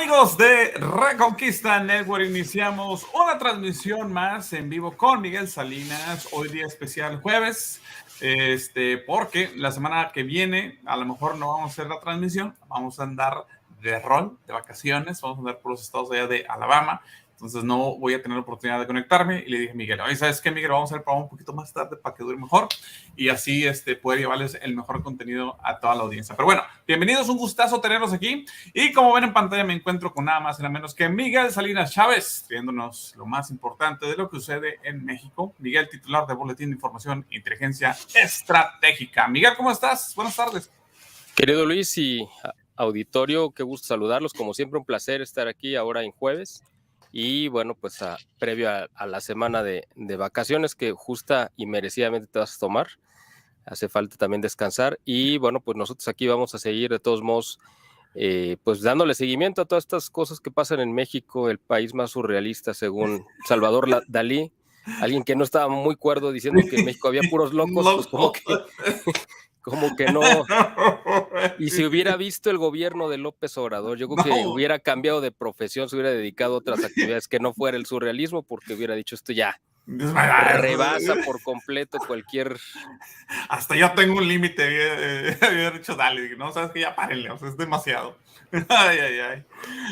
Amigos de Reconquista Network, iniciamos una transmisión más en vivo con Miguel Salinas. Hoy día especial jueves, porque la semana que viene a lo mejor no vamos a hacer la transmisión, vamos a andar de rol, de vacaciones, vamos a andar por los estados allá de Alabama. Entonces no voy a tener la oportunidad de conectarme y le dije a Miguel, oye, ¿sabes qué, Miguel? Vamos a hacer el programa un poquito más tarde para que dure mejor y así poder llevarles el mejor contenido a toda la audiencia. Pero bueno, bienvenidos, un gustazo tenerlos aquí y como ven en pantalla me encuentro con nada más y nada menos que Miguel Salinas Chávez, viéndonos lo más importante de lo que sucede en México. Miguel, titular de Boletín de Información e Inteligencia Estratégica. Miguel, ¿cómo estás? Buenas tardes. Querido Luis y auditorio, qué gusto saludarlos. Como siempre, un placer estar aquí ahora en jueves. Y bueno, pues previo a la semana de vacaciones que justa y merecidamente te vas a tomar. Hace falta también descansar. Y bueno, pues nosotros aquí vamos a seguir de todos modos, pues dándole seguimiento a todas estas cosas que pasan en México, el país más surrealista según Salvador Dalí. Alguien que no estaba muy cuerdo diciendo que en México había puros locos, pues como que no. Y si hubiera visto el gobierno de López Obrador, yo creo que hubiera cambiado de profesión, se hubiera dedicado a otras actividades que no fuera el surrealismo, porque hubiera dicho esto ya rebasa por completo cualquier. Hasta yo tengo un límite, había dicho, dale, no sabes que ya párenle, o sea, es demasiado. Ay.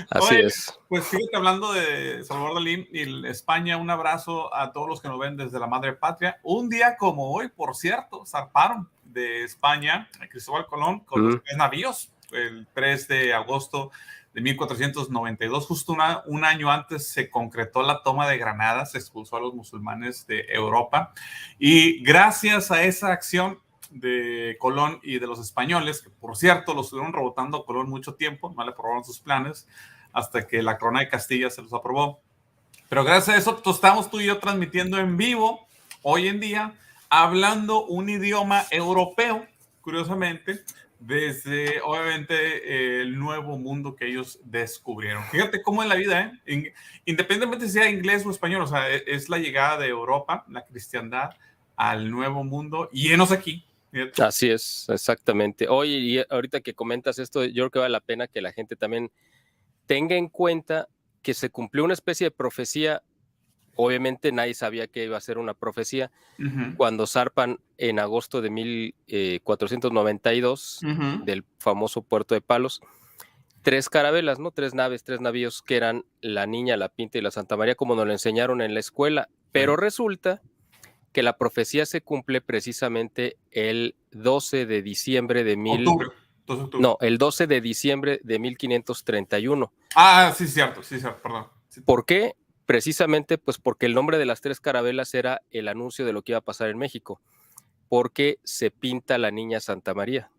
Así Oye, es. Pues fíjate, hablando de Salvador Dalí y España, un abrazo a todos los que nos ven desde la madre patria. Un día como hoy, por cierto, zarparon de España a Cristóbal Colón con los 3 navíos, el 3 de agosto de 1492, justo un año antes se concretó la toma de Granada, se expulsó a los musulmanes de Europa y gracias a esa acción de Colón y de los españoles, que por cierto los estuvieron rebotando a Colón mucho tiempo, no le aprobaron sus planes hasta que la corona de Castilla se los aprobó, pero gracias a eso estamos tú y yo transmitiendo en vivo hoy en día, hablando un idioma europeo, curiosamente, desde obviamente el nuevo mundo que ellos descubrieron. Fíjate cómo es la vida, independientemente si sea inglés o español, o sea, es la llegada de Europa, la cristiandad, al nuevo mundo, y enos aquí. Fíjate. Así es, exactamente. Oye, y ahorita que comentas esto, yo creo que vale la pena que la gente también tenga en cuenta que se cumplió una especie de profecía. Obviamente nadie sabía que iba a ser una profecía. Cuando zarpan en agosto de 1492 del famoso puerto de Palos, 3 carabelas, ¿no? 3 naves, 3 navíos que eran la Niña, la Pinta y la Santa María, como nos lo enseñaron en la escuela. Pero resulta que la profecía se cumple precisamente el 12 de diciembre de el 12 de diciembre de 1531. Sí, cierto, perdón. ¿Por qué? Precisamente pues porque el nombre de las 3 carabelas era el anuncio de lo que iba a pasar en México, porque se pinta la Niña Santa María,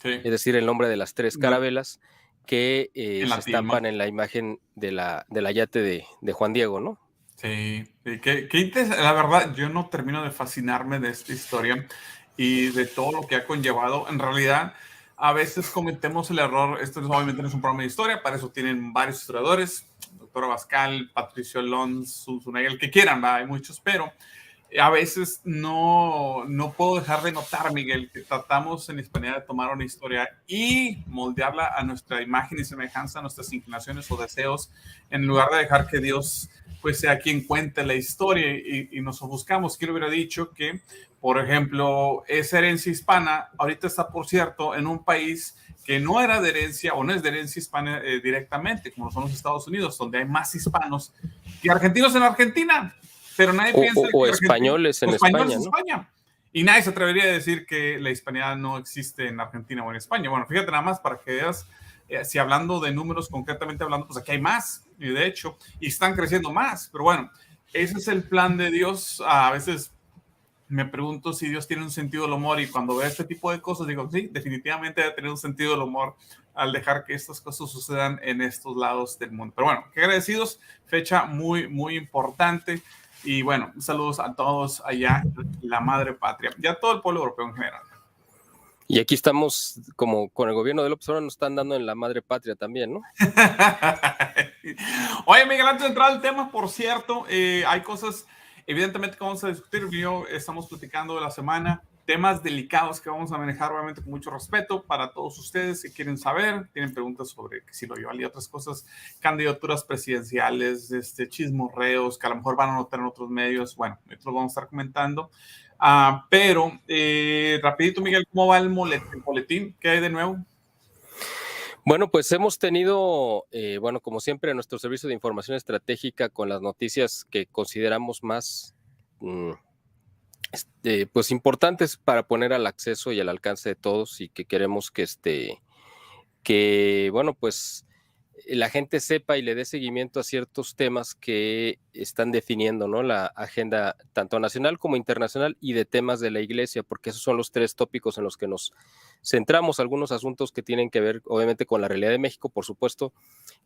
es decir, el nombre de las 3 carabelas que se estampan en la imagen de la yate de Juan Diego, ¿no? Sí, qué interesante. La verdad, yo no termino de fascinarme de esta historia y de todo lo que ha conllevado. En realidad, a veces cometemos el error, esto obviamente no es un programa de historia, para eso tienen varios historiadores, doctor Abascal, Patricio Alonso, Zunegel, el que quieran, ¿va? Hay muchos, pero a veces no puedo dejar de notar, Miguel, que tratamos en España de tomar una historia y moldearla a nuestra imagen y semejanza, a nuestras inclinaciones o deseos, en lugar de dejar que Dios pues sea quien cuente la historia y nos ofuscamos. ¿Quién hubiera dicho que, por ejemplo, esa herencia hispana ahorita está, por cierto, en un país que no era de herencia o no es de herencia hispana directamente, como son los Estados Unidos, donde hay más hispanos que argentinos en Argentina? Pero nadie piensa que españoles en España, ¿no? Y nadie se atrevería a decir que la hispanidad no existe en Argentina o en España. Bueno, fíjate nada más para que veas, si hablando de números concretamente hablando, pues aquí hay más, y de hecho, y están creciendo más. Pero bueno, ese es el plan de Dios. A veces me pregunto si Dios tiene un sentido del humor, y cuando veo este tipo de cosas digo, sí, definitivamente debe tener un sentido del humor al dejar que estas cosas sucedan en estos lados del mundo. Pero bueno, qué agradecidos, fecha muy, muy importante. Y bueno, saludos a todos allá en la madre patria y a todo el pueblo europeo en general. Y aquí estamos, como con el gobierno de López Obrador, nos están dando en la madre patria también, ¿no? Oye, Miguel, antes de entrar al tema, por cierto, hay cosas, evidentemente, que vamos a discutir. Estamos platicando de la semana. temas delicados que vamos a manejar obviamente con mucho respeto para todos ustedes que quieren saber, tienen preguntas sobre si lo llevan y otras cosas, candidaturas presidenciales, chismorreos que a lo mejor van a notar en otros medios, bueno, esto lo vamos a estar comentando. Pero rapidito, Miguel, ¿cómo va el boletín? ¿Qué hay de nuevo? Bueno, pues hemos tenido, como siempre, nuestro servicio de información estratégica con las noticias que consideramos más pues importantes para poner al acceso y al alcance de todos, y que queremos que pues la gente sepa y le dé seguimiento a ciertos temas que están definiendo, ¿no?, la agenda tanto nacional como internacional y de temas de la iglesia, porque esos son los 3 tópicos en los que nos centramos. Algunos asuntos que tienen que ver obviamente con la realidad de México, por supuesto,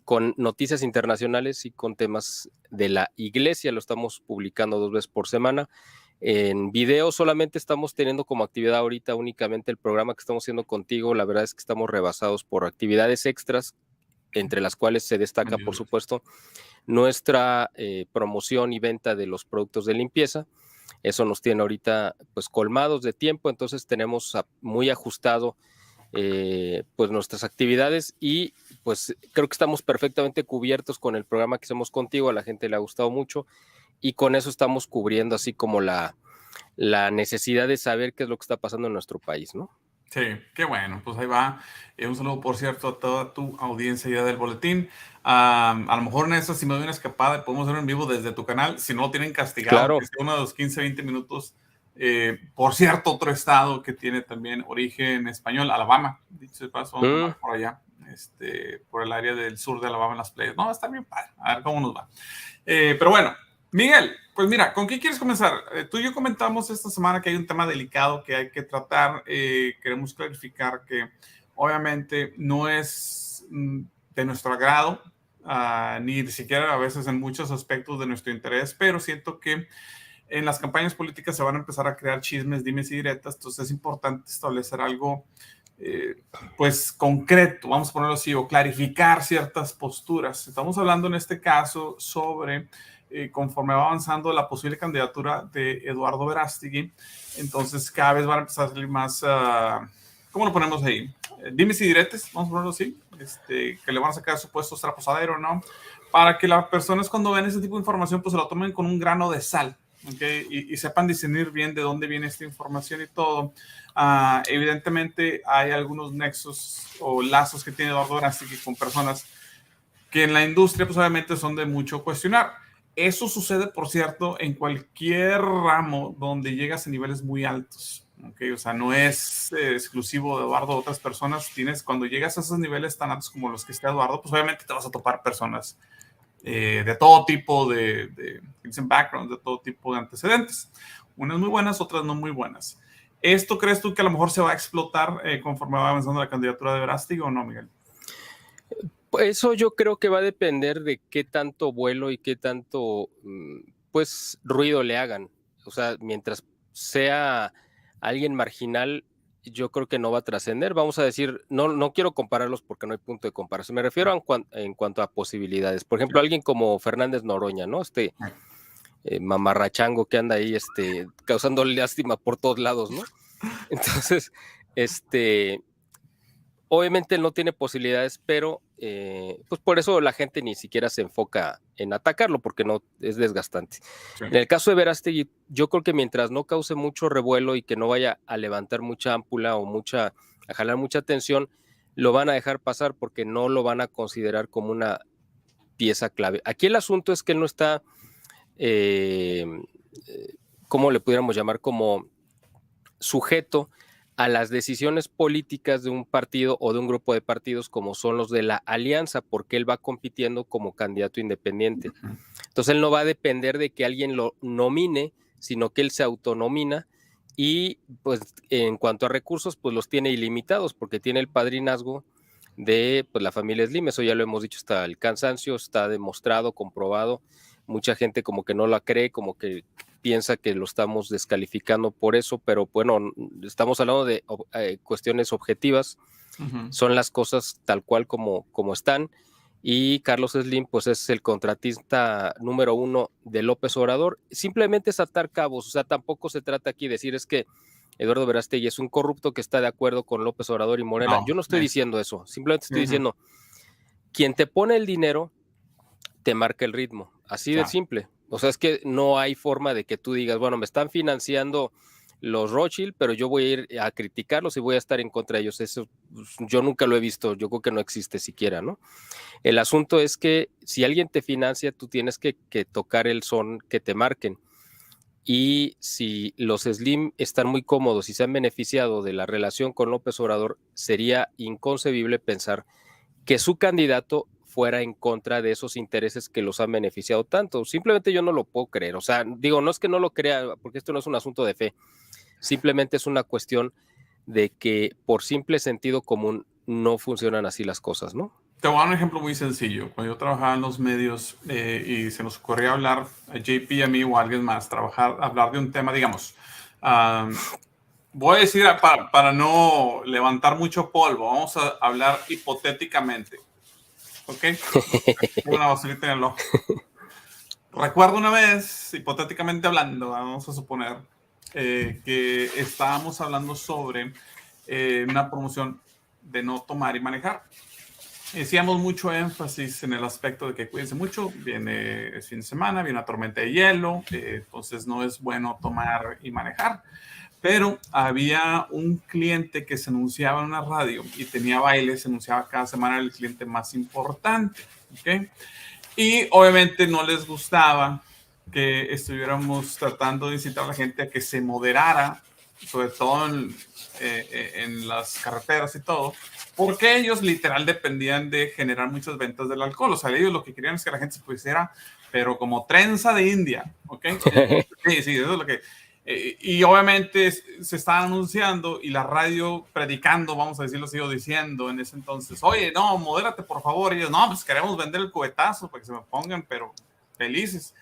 con noticias internacionales y con temas de la iglesia. Lo estamos publicando 2 veces por semana. En video solamente estamos teniendo como actividad ahorita únicamente el programa que estamos haciendo contigo. La verdad es que estamos rebasados por actividades extras, entre las cuales se destaca, por supuesto, nuestra promoción y venta de los productos de limpieza. Eso nos tiene ahorita pues colmados de tiempo, entonces tenemos muy ajustado pues nuestras actividades, y pues creo que estamos perfectamente cubiertos con el programa que hacemos contigo. A la gente le ha gustado mucho y con eso estamos cubriendo así como la necesidad de saber qué es lo que está pasando en nuestro país, ¿no? Sí, qué bueno, pues ahí va. Un saludo, por cierto, a toda tu audiencia ya del boletín. A lo mejor en eso, si me doy una escapada, podemos hacer en vivo desde tu canal, si no lo tienen castigado, Claro. que sea unos 15, 20 minutos. Por cierto, otro estado que tiene también origen español, Alabama, dicho de paso, vamos por allá, por el área del sur de Alabama en las playas. No, está bien padre, a ver cómo nos va. Pero bueno, Miguel, pues mira, ¿con qué quieres comenzar? Tú y yo comentamos esta semana que hay un tema delicado que hay que tratar. Queremos clarificar que obviamente no es de nuestro agrado, ni siquiera a veces en muchos aspectos de nuestro interés, pero siento que en las campañas políticas se van a empezar a crear chismes, dimes y diretas, entonces es importante establecer algo pues concreto, vamos a ponerlo así, o clarificar ciertas posturas. Estamos hablando en este caso sobre conforme va avanzando la posible candidatura de Eduardo Verástegui, entonces cada vez van a empezar a salir más, ¿cómo lo ponemos ahí? Dimes y diretes, vamos a ponerlo así, que le van a sacar supuestos traposadero, ¿no? Para que las personas cuando ven ese tipo de información pues se lo tomen con un grano de sal, ¿okay? Y sepan discernir bien de dónde viene esta información y todo. Evidentemente hay algunos nexos o lazos que tiene Eduardo Verástegui con personas que en la industria pues obviamente son de mucho cuestionar. Eso sucede, por cierto, en cualquier ramo donde llegas a niveles muy altos. Okay, o sea, no es exclusivo de Eduardo, otras personas. Cuando llegas a esos niveles tan altos como los que está Eduardo, pues obviamente te vas a topar personas de todo tipo de backgrounds, de todo tipo de antecedentes. Unas muy buenas, otras no muy buenas. ¿Esto crees tú que a lo mejor se va a explotar conforme va avanzando la candidatura de Verástegui o no, Miguel? Eso yo creo que va a depender de qué tanto vuelo y qué tanto pues ruido le hagan. O sea, mientras sea alguien marginal, yo creo que no va a trascender. Vamos a decir, no quiero compararlos porque no hay punto de comparación. Me refiero en cuanto a posibilidades. Por ejemplo, alguien como Fernández Noroña, ¿no? Mamarrachango que anda ahí causando lástima por todos lados, ¿no? Entonces, obviamente él no tiene posibilidades, pero pues por eso la gente ni siquiera se enfoca en atacarlo, porque no es desgastante. Sí. En el caso de Verástegui, yo creo que mientras no cause mucho revuelo y que no vaya a levantar mucha ámpula o a jalar mucha atención, lo van a dejar pasar porque no lo van a considerar como una pieza clave. Aquí el asunto es que él no está, ¿cómo le pudiéramos llamar? Como sujeto a las decisiones políticas de un partido o de un grupo de partidos como son los de la alianza, porque él va compitiendo como candidato independiente. Entonces él no va a depender de que alguien lo nomine, sino que él se autonomina, y pues en cuanto a recursos pues los tiene ilimitados porque tiene el padrinazgo de pues, la familia Slim. Eso ya lo hemos dicho hasta el cansancio, está demostrado, comprobado. Mucha gente como que no la cree, como que piensa que lo estamos descalificando por eso, pero bueno, estamos hablando de cuestiones objetivas. Son las cosas tal cual como están, y Carlos Slim pues es el contratista número 1 de López Obrador. Simplemente es atar cabos, o sea, tampoco se trata aquí de decir es que Eduardo Verástegui es un corrupto que está de acuerdo con López Obrador y Morena. Yo no estoy diciendo eso, simplemente estoy diciendo, quien te pone el dinero te marca el ritmo, así de simple. O sea, es que no hay forma de que tú digas, bueno, me están financiando los Rothschild, pero yo voy a ir a criticarlos y voy a estar en contra de ellos. Eso yo nunca lo he visto, yo creo que no existe siquiera, ¿no? El asunto es que si alguien te financia, tú tienes que tocar el son que te marquen. Y si los Slim están muy cómodos y se han beneficiado de la relación con López Obrador, sería inconcebible pensar que su candidato fuera en contra de esos intereses que los han beneficiado tanto. Simplemente yo no lo puedo creer. O sea, digo, no es que no lo crea, porque esto no es un asunto de fe. Simplemente es una cuestión de que por simple sentido común no funcionan así las cosas, ¿no? Te voy a dar un ejemplo muy sencillo. Cuando yo trabajaba en los medios y se nos ocurría hablar, a JP, a mí o a alguien más, hablar de un tema, digamos, voy a decir, para no levantar mucho polvo, vamos a hablar hipotéticamente. ¿Ok? Una basurita en el ojo. Recuerdo una vez, hipotéticamente hablando, vamos a suponer, que estábamos hablando sobre una promoción de no tomar y manejar. Hacíamos mucho énfasis en el aspecto de que cuídense mucho, viene el fin de semana, viene una tormenta de hielo, entonces no es bueno tomar y manejar. Pero había un cliente que se anunciaba en una radio y tenía baile, se anunciaba cada semana el cliente más importante, ¿ok? Y obviamente no les gustaba que estuviéramos tratando de incitar a la gente a que se moderara, sobre todo en las carreteras y todo, porque ellos literal dependían de generar muchas ventas del alcohol. O sea, ellos lo que querían es que la gente se pusiera, pero como trenza de India, ¿ok? Sí, sí, eso es lo que... y obviamente se estaban anunciando y la radio predicando, vamos a decirlo, sigo diciendo en ese entonces, oye, no, modérate por favor. Y ellos, no, pues queremos vender el cubetazo para que se me pongan, pero felices.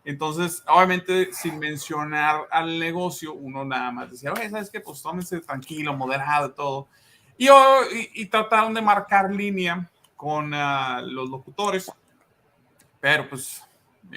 Entonces, obviamente, sin mencionar al negocio, uno nada más decía, oye, ¿sabes qué? Pues tómense tranquilo, moderado y todo. Y trataron de marcar línea con los locutores, pero pues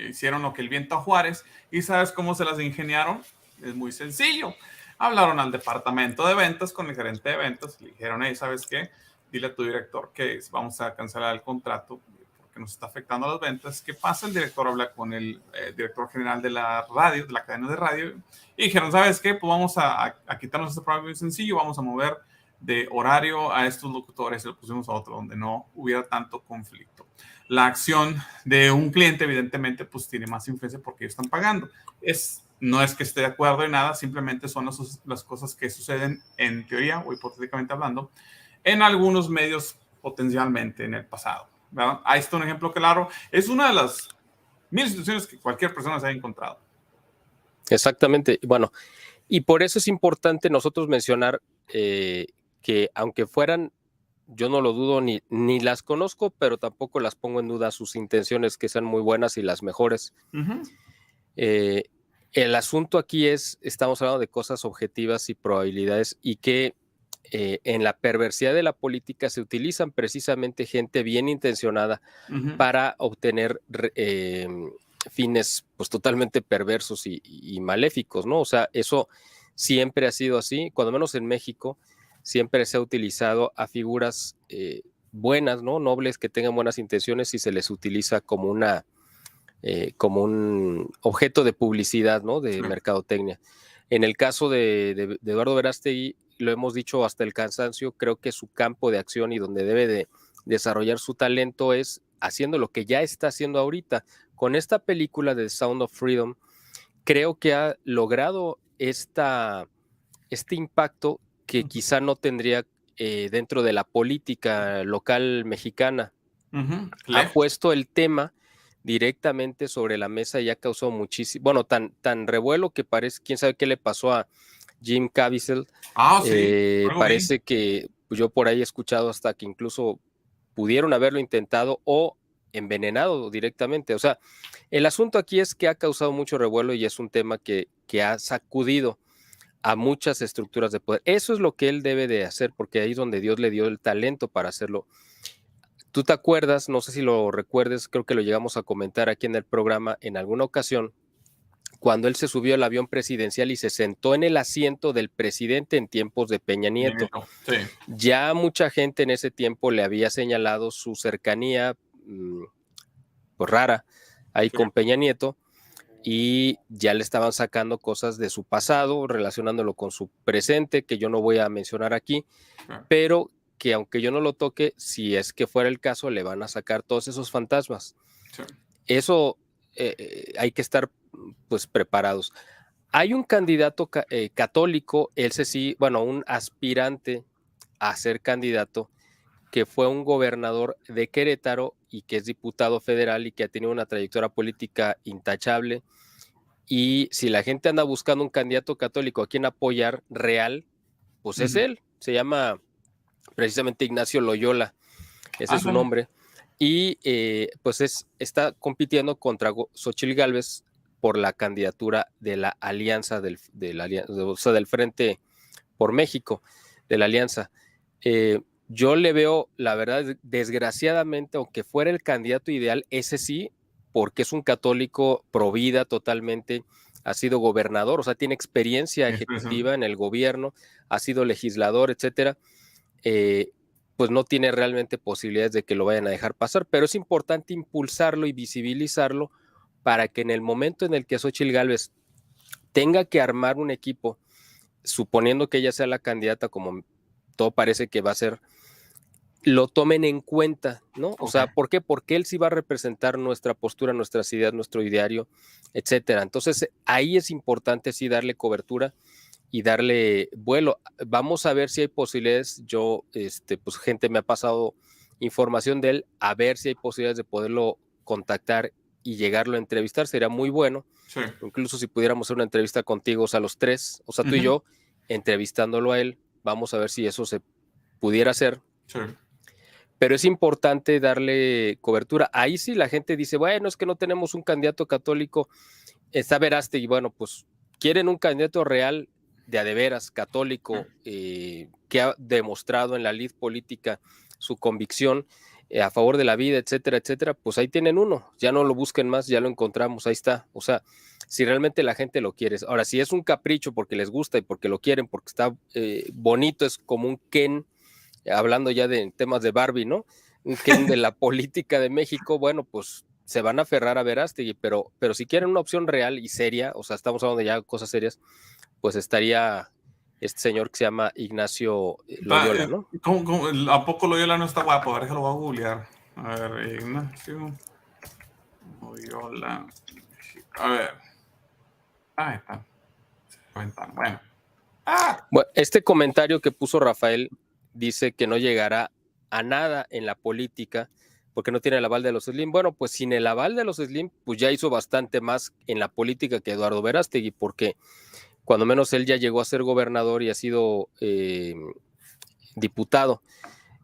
hicieron lo que el viento a Juárez. ¿Y sabes cómo se las ingeniaron? Es muy sencillo. Hablaron al departamento de ventas con el gerente de ventas. Le dijeron, hey, ¿sabes qué? Dile a tu director que vamos a cancelar el contrato porque nos está afectando las ventas. ¿Qué pasa? El director habla con el director general de la radio, de la cadena de radio. Y dijeron, ¿sabes qué? Pues vamos a quitarnos este programa muy sencillo. Vamos a mover de horario a estos locutores y lo pusimos a otro donde no hubiera tanto conflicto. La acción de un cliente evidentemente pues tiene más influencia porque ellos están pagando. No es que esté de acuerdo en nada, simplemente son las cosas que suceden en teoría o hipotéticamente hablando en algunos medios potencialmente en el pasado, ¿verdad? Ahí está un ejemplo claro. Es una de las 1000 situaciones que cualquier persona se ha encontrado. Exactamente. Bueno, y por eso es importante nosotros mencionar que aunque fueran, yo no lo dudo ni las conozco, pero tampoco las pongo en duda sus intenciones que sean muy buenas y las mejores. El asunto aquí estamos hablando de cosas objetivas y probabilidades y que en la perversidad de la política se utilizan precisamente gente bien intencionada para obtener fines pues totalmente perversos y maléficos, ¿no? O sea, eso siempre ha sido así, cuando menos en México, siempre se ha utilizado a figuras buenas, ¿no? Nobles que tengan buenas intenciones y se les utiliza como como un objeto de publicidad, ¿no? De mercadotecnia. En el caso de Eduardo Verástegui, lo hemos dicho hasta el cansancio, creo que su campo de acción y donde debe de desarrollar su talento es haciendo lo que ya está haciendo ahorita. Con esta película de Sound of Freedom, creo que ha logrado este impacto que quizá no tendría dentro de la política local mexicana. Ha puesto el tema directamente sobre la mesa y ha causado muchísimo, bueno, tan revuelo que parece, quién sabe qué le pasó a Jim Caviezel. Sí, parece que yo por ahí he escuchado hasta que incluso pudieron haberlo intentado o envenenado directamente. O sea, el asunto aquí es que ha causado mucho revuelo y es un tema que ha sacudido a muchas estructuras de poder. Eso es lo que él debe de hacer, porque ahí es donde Dios le dio el talento para hacerlo. Tú te acuerdas, no sé si lo recuerdes, creo que lo llegamos a comentar aquí en el programa en alguna ocasión, cuando él se subió al avión presidencial y se sentó en el asiento del presidente en tiempos de Peña Nieto. Sí. Ya mucha gente en ese tiempo le había señalado su cercanía pues rara ahí con Peña Nieto, y ya le estaban sacando cosas de su pasado, relacionándolo con su presente, que yo no voy a mencionar aquí, pero que aunque yo no lo toque, si es que fuera el caso, le van a sacar todos esos fantasmas. Sí. Eso hay que estar pues preparados. Hay un candidato católico, ese sí, bueno, un aspirante a ser candidato, que fue un gobernador de Querétaro y que es diputado federal y que ha tenido una trayectoria política intachable. Y si la gente anda buscando un candidato católico a quien apoyar real, pues es él. Se llama precisamente Ignacio Loyola, ese es su nombre. Y pues está compitiendo contra Xóchitl Gálvez por la candidatura de la alianza, o sea, del Frente por México, de la alianza. Yo le veo, la verdad, desgraciadamente, aunque fuera el candidato ideal, ese sí, porque es un católico pro vida totalmente, ha sido gobernador, o sea, tiene experiencia ejecutiva en el gobierno, ha sido legislador, etcétera, pues no tiene realmente posibilidades de que lo vayan a dejar pasar, pero es importante impulsarlo y visibilizarlo para que en el momento en el que Xóchitl Gálvez tenga que armar un equipo, suponiendo que ella sea la candidata, como todo parece que va a ser, lo tomen en cuenta, ¿no? O sea, ¿por qué? Porque él sí va a representar nuestra postura, nuestras ideas, nuestro ideario, etcétera. Entonces, ahí es importante sí darle cobertura y darle vuelo. Vamos a ver si hay posibilidades. Yo, pues gente me ha pasado información de él, a ver si hay posibilidades de poderlo contactar y llegarlo a entrevistar. Sería muy bueno. Sí. Incluso si pudiéramos hacer una entrevista contigo, o sea, los tres, o sea, tú y yo, entrevistándolo a él, vamos a ver si eso se pudiera hacer. Sí. Pero es importante darle cobertura. Ahí sí la gente dice, bueno, es que no tenemos un candidato católico, está Verástegui. Bueno, pues quieren un candidato real de a de veras, católico, que ha demostrado en la lid política su convicción a favor de la vida, etcétera, etcétera. Pues ahí tienen uno, ya no lo busquen más, ya lo encontramos, ahí está. O sea, si realmente la gente lo quiere. Ahora, si es un capricho porque les gusta y porque lo quieren, porque está bonito, es como un Ken, hablando ya de temas de Barbie, ¿no? Un Ken de la política de México, bueno, pues se van a aferrar a Verástegui, pero si quieren una opción real y seria, o sea, estamos hablando de ya cosas serias, pues estaría este señor que se llama Ignacio Loyola, ¿no? ¿Cómo? ¿A poco Loyola no está guapo? A ver, lo voy a googlear. A ver, Ignacio Loyola. A ver. Ahí está. Bueno. Bueno, este comentario que puso Rafael dice que no llegará a nada en la política porque no tiene el aval de los Slim. Bueno, pues sin el aval de los Slim, pues ya hizo bastante más en la política que Eduardo Verástegui, porque cuando menos él ya llegó a ser gobernador y ha sido diputado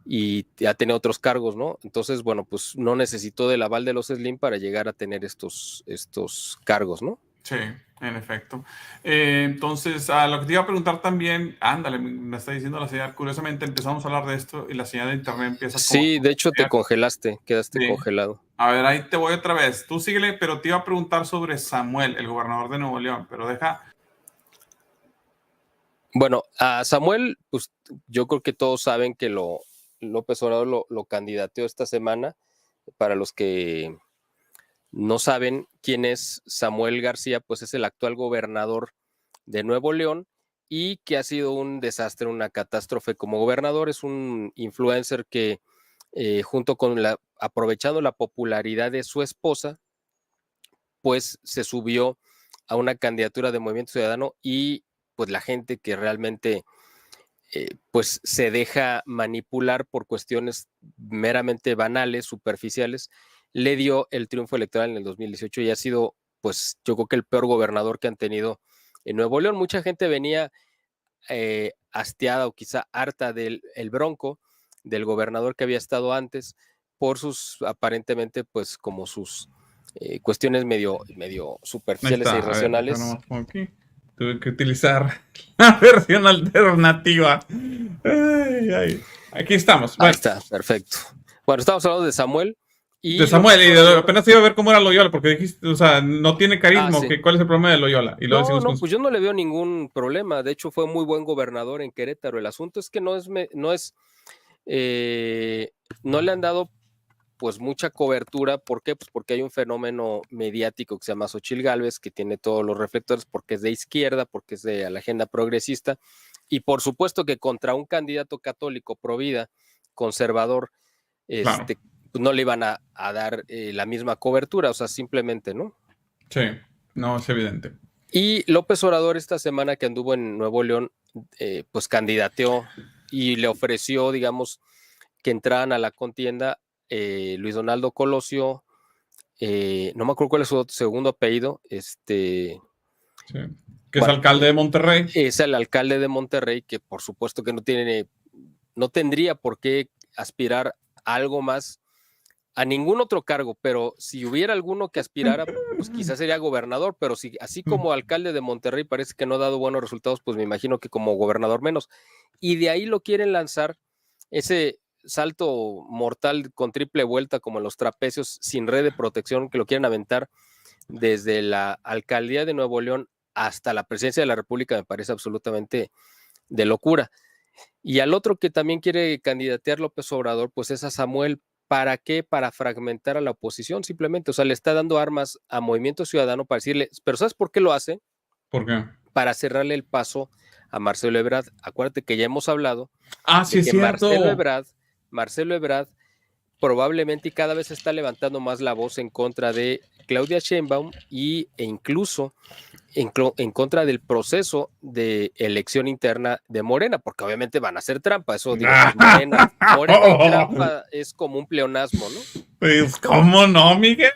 y ha tenido otros cargos, ¿no? Entonces, bueno, pues no necesitó del aval de los Slim para llegar a tener estos cargos, ¿no? Sí, en efecto. Entonces, a lo que te iba a preguntar también, ándale, me está diciendo la señal, curiosamente empezamos a hablar de esto y la señal de internet empieza Sí, de hecho te congelaste, quedaste congelado. A ver, ahí te voy otra vez. Tú síguele, pero te iba a preguntar sobre Samuel, el gobernador de Nuevo León, pero deja... Bueno, a Samuel, pues yo creo que todos saben que López Obrador lo candidateó esta semana. Para los que no saben quién es Samuel García, pues es el actual gobernador de Nuevo León y que ha sido un desastre, una catástrofe como gobernador. Es un influencer que junto con aprovechando la popularidad de su esposa, pues se subió a una candidatura de Movimiento Ciudadano y pues la gente que realmente pues se deja manipular por cuestiones meramente banales, superficiales, le dio el triunfo electoral en el 2018 y ha sido, pues yo creo que el peor gobernador que han tenido en Nuevo León. Mucha gente venía hastiada o quizá harta del Bronco, del gobernador que había estado antes, por sus aparentemente, pues como sus cuestiones medio superficiales e irracionales. Tuve que utilizar la versión alternativa. Ay. Aquí estamos. Bueno. Ahí está, perfecto. Bueno, estamos hablando de Samuel Y Samuel, y apenas iba a ver cómo era Loyola, porque dijiste, o sea, no tiene carisma, sí. ¿cuál es el problema de Loyola? Y No, pues yo no le veo ningún problema. De hecho, fue muy buen gobernador en Querétaro. El asunto es que no le han dado pues mucha cobertura. ¿Por qué? Pues porque hay un fenómeno mediático que se llama Xochitl Gálvez, que tiene todos los reflectores porque es de izquierda, porque es de la agenda progresista, y por supuesto que contra un candidato católico provida, conservador, Claro. pues no le iban a dar la misma cobertura, o sea, simplemente, ¿no? Sí, no, es evidente. Y López Obrador esta semana que anduvo en Nuevo León, pues candidateó y le ofreció, digamos, que entraran a la contienda Luis Donaldo Colosio, no me acuerdo cuál es su segundo apellido, sí. Que es alcalde de Monterrey. Es el alcalde de Monterrey, que por supuesto que no tendría por qué aspirar a algo más, a ningún otro cargo, pero si hubiera alguno que aspirara, pues quizás sería gobernador, pero si así como alcalde de Monterrey parece que no ha dado buenos resultados, pues me imagino que como gobernador menos. Y de ahí lo quieren lanzar, ese salto mortal con triple vuelta como en los trapecios, sin red de protección, que lo quieren aventar desde la alcaldía de Nuevo León hasta la presidencia de la República, me parece absolutamente de locura. Y al otro que también quiere candidatear López Obrador, pues es a Samuel. ¿Para qué? Para fragmentar a la oposición, simplemente. O sea, le está dando armas a Movimiento Ciudadano para decirle, pero ¿sabes por qué lo hace? ¿Por qué? Para cerrarle el paso a Marcelo Ebrard. Acuérdate que ya hemos hablado sí, es que cierto. Marcelo Ebrard probablemente y cada vez se está levantando más la voz en contra de Claudia Sheinbaum e incluso en contra del proceso de elección interna de Morena, porque obviamente van a hacer trampa, eso digo, pues Morena y trampa es como un pleonasmo, ¿no? Pues, ¿cómo no, Miguel?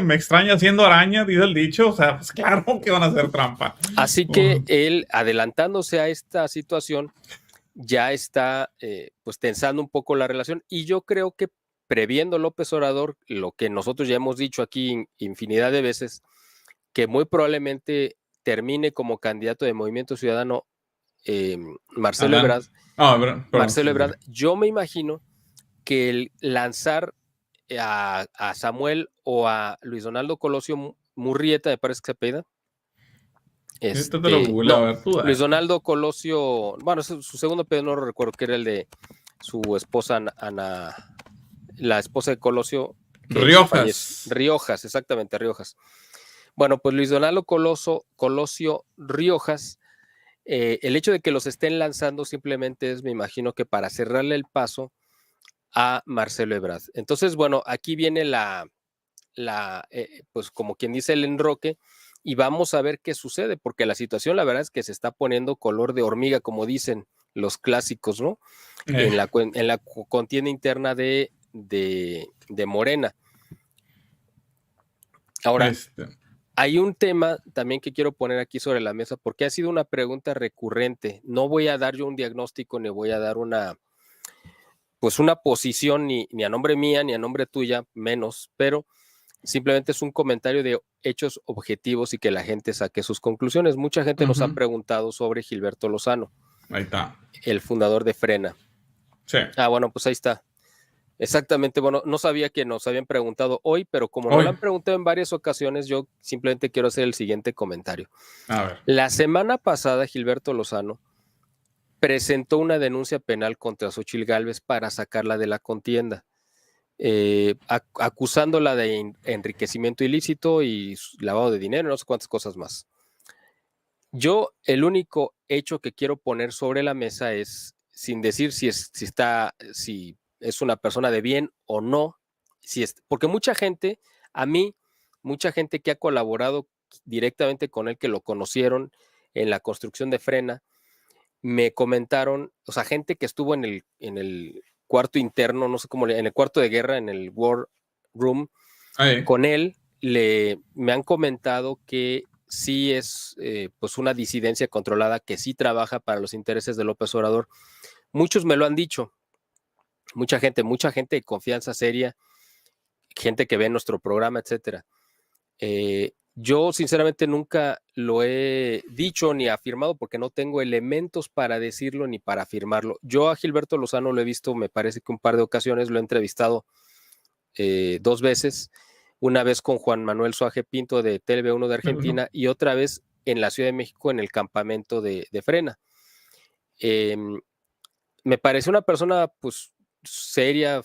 Me extraña siendo araña, dice el dicho, o sea, pues claro que van a hacer trampa. Así que él, adelantándose a esta situación, ya está pues tensando un poco la relación, y yo creo que previendo López Obrador, lo que nosotros ya hemos dicho aquí infinidad de veces, que muy probablemente termine como candidato de Movimiento Ciudadano Marcelo Ebrard. Marcelo Ebrard, yo me imagino que el lanzar a Samuel o a Luis Donaldo Colosio Murrieta, me parece que se apellida. Luis Donaldo Colosio, bueno, su segundo apellido no lo recuerdo, que era el de su esposa Ana, la esposa de Colosio. Riojas, exactamente, Riojas. Bueno, pues Luis Donaldo Colosio Riojas, el hecho de que los estén lanzando simplemente es, me imagino que para cerrarle el paso a Marcelo Ebrard. Entonces, bueno, aquí viene pues como quien dice el enroque, y vamos a ver qué sucede, porque la situación la verdad es que se está poniendo color de hormiga, como dicen los clásicos, ¿no? En la contienda interna de Morena. Ahora, hay un tema también que quiero poner aquí sobre la mesa, porque ha sido una pregunta recurrente. No voy a dar yo un diagnóstico, ni voy a dar una posición, ni a nombre mía, ni a nombre tuya, menos, pero simplemente es un comentario de hechos objetivos y que la gente saque sus conclusiones. Mucha gente nos ha preguntado sobre Gilberto Lozano. Ahí está. El fundador de Frena. Sí. Bueno, pues ahí está. Exactamente, bueno, no sabía que nos habían preguntado hoy, pero como nos lo han preguntado en varias ocasiones, yo simplemente quiero hacer el siguiente comentario. A ver. La semana pasada, Gilberto Lozano presentó una denuncia penal contra Xochitl Gálvez para sacarla de la contienda, acusándola de enriquecimiento ilícito y lavado de dinero, no sé cuántas cosas más. Yo, el único hecho que quiero poner sobre la mesa es, sin decir si es una persona de bien o no, porque mucha gente que ha colaborado directamente con él, que lo conocieron en la construcción de Frena, me comentaron, o sea, gente que estuvo en el cuarto interno, no sé cómo, en el cuarto de guerra, en el War Room, con él, me han comentado que sí es pues una disidencia controlada, que sí trabaja para los intereses de López Obrador. Muchos me lo han dicho, mucha gente de confianza seria, gente que ve nuestro programa, etcétera. Yo sinceramente nunca lo he dicho ni afirmado porque no tengo elementos para decirlo ni para afirmarlo. Yo a Gilberto Lozano lo he visto, me parece que un par de ocasiones, lo he entrevistado 2 veces, una vez con Juan Manuel Suaje Pinto de TV1 de Argentina y otra vez en la Ciudad de México en el campamento de Frena. Me parece una persona pues seria,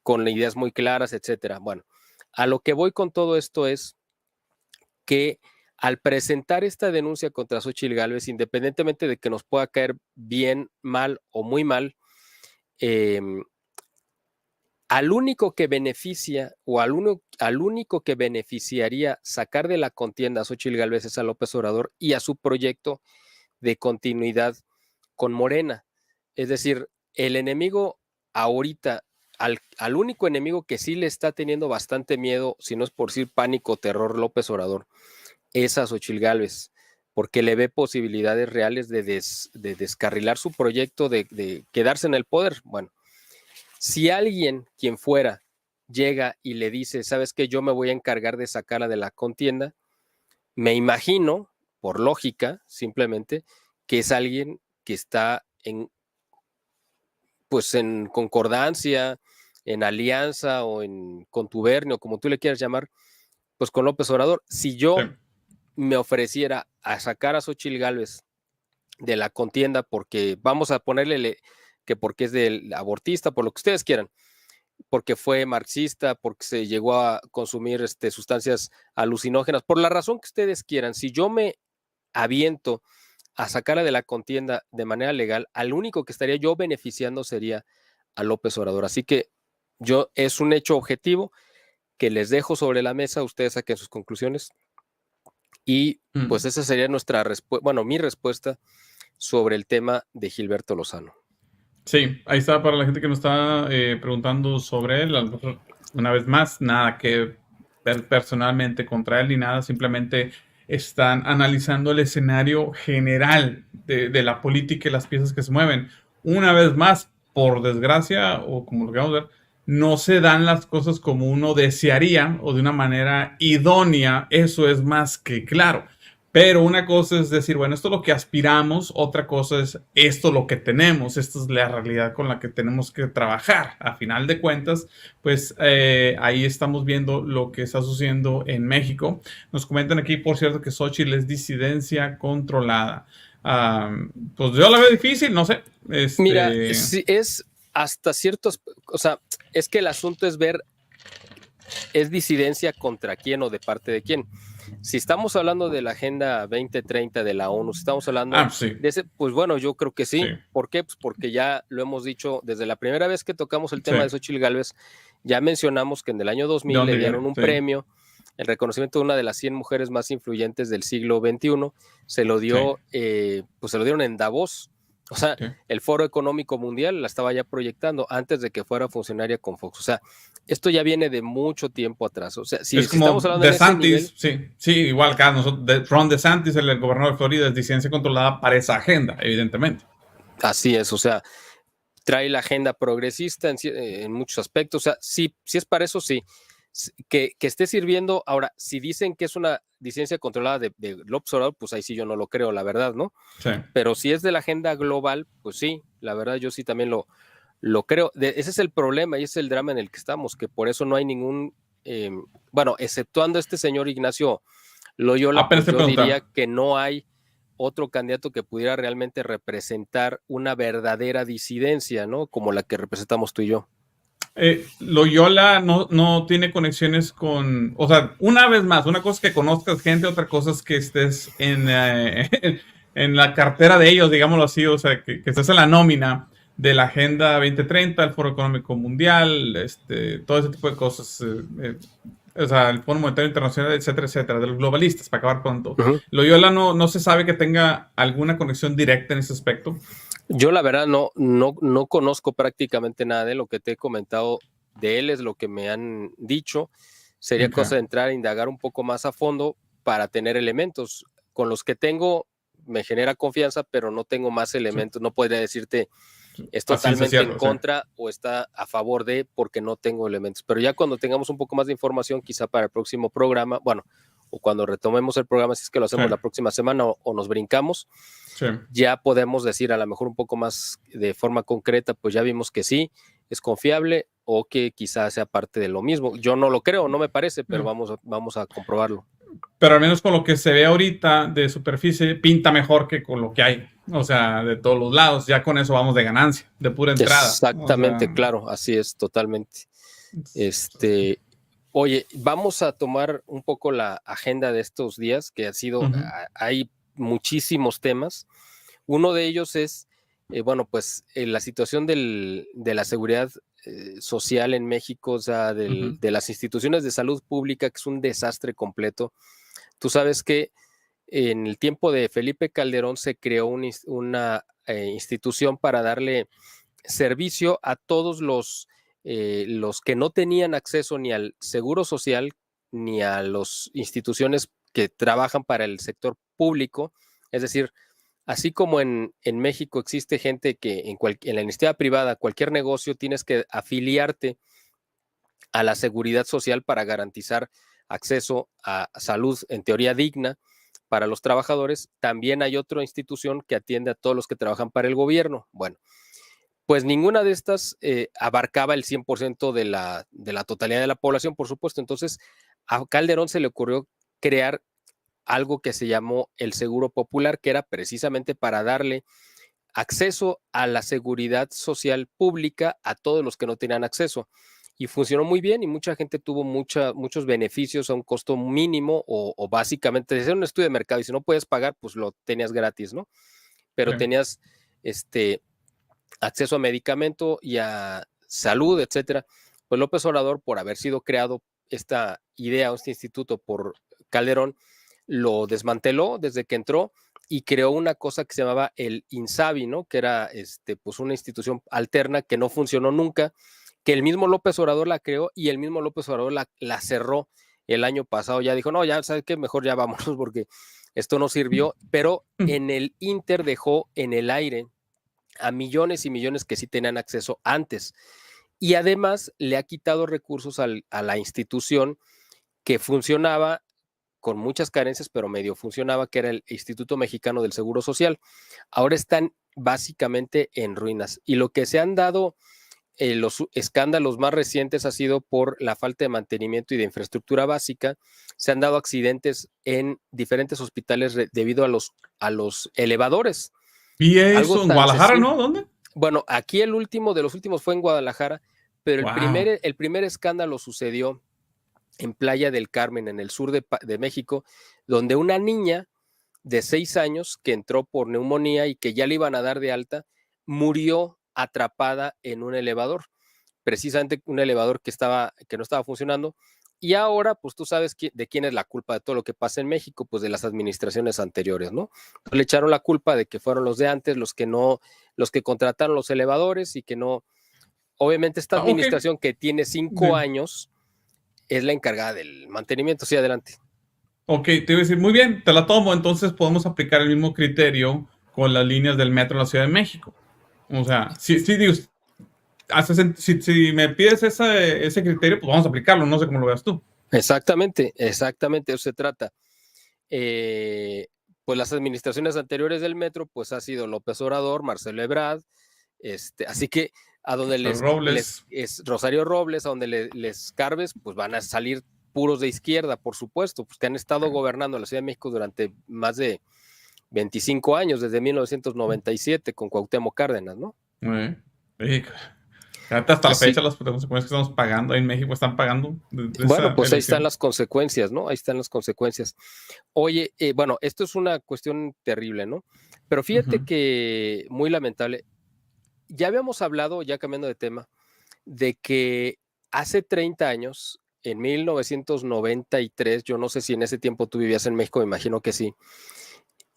con ideas muy claras, etcétera. Bueno, a lo que voy con todo esto es que al presentar esta denuncia contra Xóchitl Gálvez, independientemente de que nos pueda caer bien, mal o muy mal, al único que beneficia o al único que beneficiaría sacar de la contienda a Xóchitl Gálvez es a López Obrador y a su proyecto de continuidad con Morena. Es decir, el enemigo ahorita, al único enemigo que sí le está teniendo bastante miedo, si no es por decir pánico, terror, López Obrador, es a Xóchitl Gálvez, porque le ve posibilidades reales de descarrilar su proyecto, de quedarse en el poder. Bueno, si alguien, quien fuera, llega y le dice, ¿sabes qué? Yo me voy a encargar de sacarla de la contienda, me imagino, por lógica, simplemente, que es alguien que está pues en concordancia, en alianza o en contubernio, como tú le quieras llamar, pues con López Obrador. Si yo me ofreciera a sacar a Xóchitl Gálvez de la contienda porque vamos a ponerle que porque es del abortista, por lo que ustedes quieran, porque fue marxista, porque se llegó a consumir sustancias alucinógenas, por la razón que ustedes quieran, si yo me aviento a sacarla de la contienda de manera legal, al único que estaría yo beneficiando sería a López Obrador. Así que es un hecho objetivo que les dejo sobre la mesa, ustedes saquen sus conclusiones y pues esa sería mi respuesta sobre el tema de Gilberto Lozano. Sí, ahí está para la gente que nos está preguntando sobre él. Una vez más, nada que ver personalmente contra él ni nada, simplemente están analizando el escenario general de la política y las piezas que se mueven. Una vez más, por desgracia, o como lo queramos ver, no se dan las cosas como uno desearía o de una manera idónea. Eso es más que claro. Pero una cosa es decir, bueno, esto es lo que aspiramos, otra cosa es esto lo que tenemos, esta es la realidad con la que tenemos que trabajar. A final de cuentas, pues ahí estamos viendo lo que está sucediendo en México. Nos comentan aquí, por cierto, que Xóchitl es disidencia controlada. Pues yo la veo difícil, no sé. Mira, sí, es hasta ciertos, o sea, es que el asunto es ver, es disidencia contra quién o de parte de quién. Si estamos hablando de la Agenda 2030 de la ONU, si estamos hablando de ese, pues bueno, yo creo que sí. ¿Por qué? Pues porque ya lo hemos dicho desde la primera vez que tocamos el tema de Xóchitl Gálvez, ya mencionamos que en el año 2000 le dieron un premio, el reconocimiento de una de las 100 mujeres más influyentes del siglo XXI, se lo dio, pues se lo dieron en Davos. O sea, el Foro Económico Mundial la estaba ya proyectando antes de que fuera funcionaria con Fox. O sea, esto ya viene de mucho tiempo atrás. O sea, si estamos hablando DeSantis, de ese nivel, sí, igual acá nosotros, Ron DeSantis, el gobernador de Florida, es disidencia controlada para esa agenda, evidentemente. Así es, o sea, trae la agenda progresista en muchos aspectos. O sea, sí es para eso, sí. Que esté sirviendo. Ahora, si dicen que es una disidencia controlada de López Obrador, pues ahí sí yo no lo creo, la verdad, ¿no? Sí. Pero si es de la agenda global, pues sí, la verdad yo sí también lo creo. Ese es el problema y ese es el drama en el que estamos, que por eso no hay ningún, bueno, exceptuando este señor Ignacio Loyola, pues yo diría que no hay otro candidato que pudiera realmente representar una verdadera disidencia, ¿no? Como la que representamos tú y yo. Loyola no tiene conexiones con, o sea, una vez más, una cosa es que conozcas gente, otra cosa es que estés en la cartera de ellos, digámoslo así, o sea, que estés en la nómina de la Agenda 2030, el Foro Económico Mundial, todo ese tipo de cosas, o sea, el Fondo Monetario Internacional, etcétera, etcétera, de los globalistas, para acabar pronto. Loyola no se sabe que tenga alguna conexión directa en ese aspecto. Yo la verdad no conozco prácticamente nada de lo que te he comentado de él, es lo que me han dicho. Sería cosa de entrar a indagar un poco más a fondo para tener elementos. Con los que tengo me genera confianza, pero no tengo más elementos. No podría decirte es totalmente en contra o está a favor de, porque no tengo elementos. Pero ya cuando tengamos un poco más de información, quizá para el próximo programa, bueno, o cuando retomemos el programa, si es que lo hacemos la próxima semana o nos brincamos, ya podemos decir a lo mejor un poco más de forma concreta, pues ya vimos que sí, es confiable o que quizás sea parte de lo mismo. Yo no lo creo, no me parece, pero vamos a comprobarlo. Pero al menos con lo que se ve ahorita de superficie, pinta mejor que con lo que hay. O sea, de todos los lados. Ya con eso vamos de ganancia, de pura entrada. Exactamente, O sea, claro, así es, totalmente. Oye, vamos a tomar un poco la agenda de estos días, que ha sido, hay muchísimos temas. Uno de ellos es, bueno, pues la situación de la seguridad social en México, o sea, de las instituciones de salud pública, que es un desastre completo. Tú sabes que en el tiempo de Felipe Calderón se creó una institución para darle servicio a todos los que no tenían acceso ni al seguro social ni a las instituciones que trabajan para el sector público. Es decir, así como en México existe gente que en la iniciativa privada, cualquier negocio, tienes que afiliarte a la seguridad social para garantizar acceso a salud en teoría digna para los trabajadores. También hay otra institución que atiende a todos los que trabajan para el gobierno. Bueno, pues ninguna de estas abarcaba el 100% de la totalidad de la población, por supuesto. Entonces, a Calderón se le ocurrió crear algo que se llamó el Seguro Popular, que era precisamente para darle acceso a la seguridad social pública a todos los que no tenían acceso. Y funcionó muy bien y mucha gente tuvo muchos beneficios a un costo mínimo o básicamente, hacer un estudio de mercado y si no puedes pagar, pues lo tenías gratis, ¿no? Pero tenías acceso a medicamento y a salud, etcétera. Pues López Obrador, por haber sido creado esta idea o este instituto por Calderón, lo desmanteló desde que entró y creó una cosa que se llamaba el INSABI, ¿no? Que era pues una institución alterna que no funcionó nunca, que el mismo López Obrador la creó y el mismo López Obrador la cerró el año pasado. Ya dijo, no, ya sabes qué, mejor ya vámonos porque esto no sirvió, pero en el Inter dejó en el aire a millones y millones que sí tenían acceso antes. Y además le ha quitado recursos a la institución que funcionaba con muchas carencias, pero medio funcionaba, que era el Instituto Mexicano del Seguro Social. Ahora están básicamente en ruinas. Y lo que se han dado, los escándalos más recientes ha sido por la falta de mantenimiento y de infraestructura básica. Se han dado accidentes en diferentes hospitales debido a los elevadores. Vi eso en Guadalajara, ¿no? ¿Dónde? Bueno, aquí el último de los últimos fue en Guadalajara, pero el primer escándalo sucedió en Playa del Carmen, en el sur de México, donde una niña de 6 años que entró por neumonía y que ya le iban a dar de alta, murió atrapada en un elevador, precisamente un elevador que no estaba funcionando. Y ahora, pues tú sabes de quién es la culpa de todo lo que pasa en México, pues de las administraciones anteriores, ¿no? Le echaron la culpa de que fueron los de antes los que contrataron los elevadores y que no. Obviamente esta administración que tiene 5 años es la encargada del mantenimiento. Sí, adelante. Ok, te iba a decir, muy bien, te la tomo, entonces podemos aplicar el mismo criterio con las líneas del metro en la Ciudad de México. O sea, digo, si me pides ese criterio, pues vamos a aplicarlo, no sé cómo lo veas tú. Exactamente, eso se trata. Pues las administraciones anteriores del metro, pues ha sido López Obrador, Marcelo Ebrard, así que a donde es Rosario Robles, a donde les carbes, pues van a salir puros de izquierda, por supuesto, pues que han estado gobernando la Ciudad de México durante más de 25 años, desde 1997 con Cuauhtémoc Cárdenas, ¿no? Hasta la fecha las consecuencias que estamos pagando en México están pagando. Bueno, pues ahí están las consecuencias, ¿no? Ahí están las consecuencias. Oye, bueno, esto es una cuestión terrible, ¿no? Pero fíjate que muy lamentable. Ya habíamos hablado, ya cambiando de tema, de que hace 30 años, en 1993, yo no sé si en ese tiempo tú vivías en México, me imagino que sí,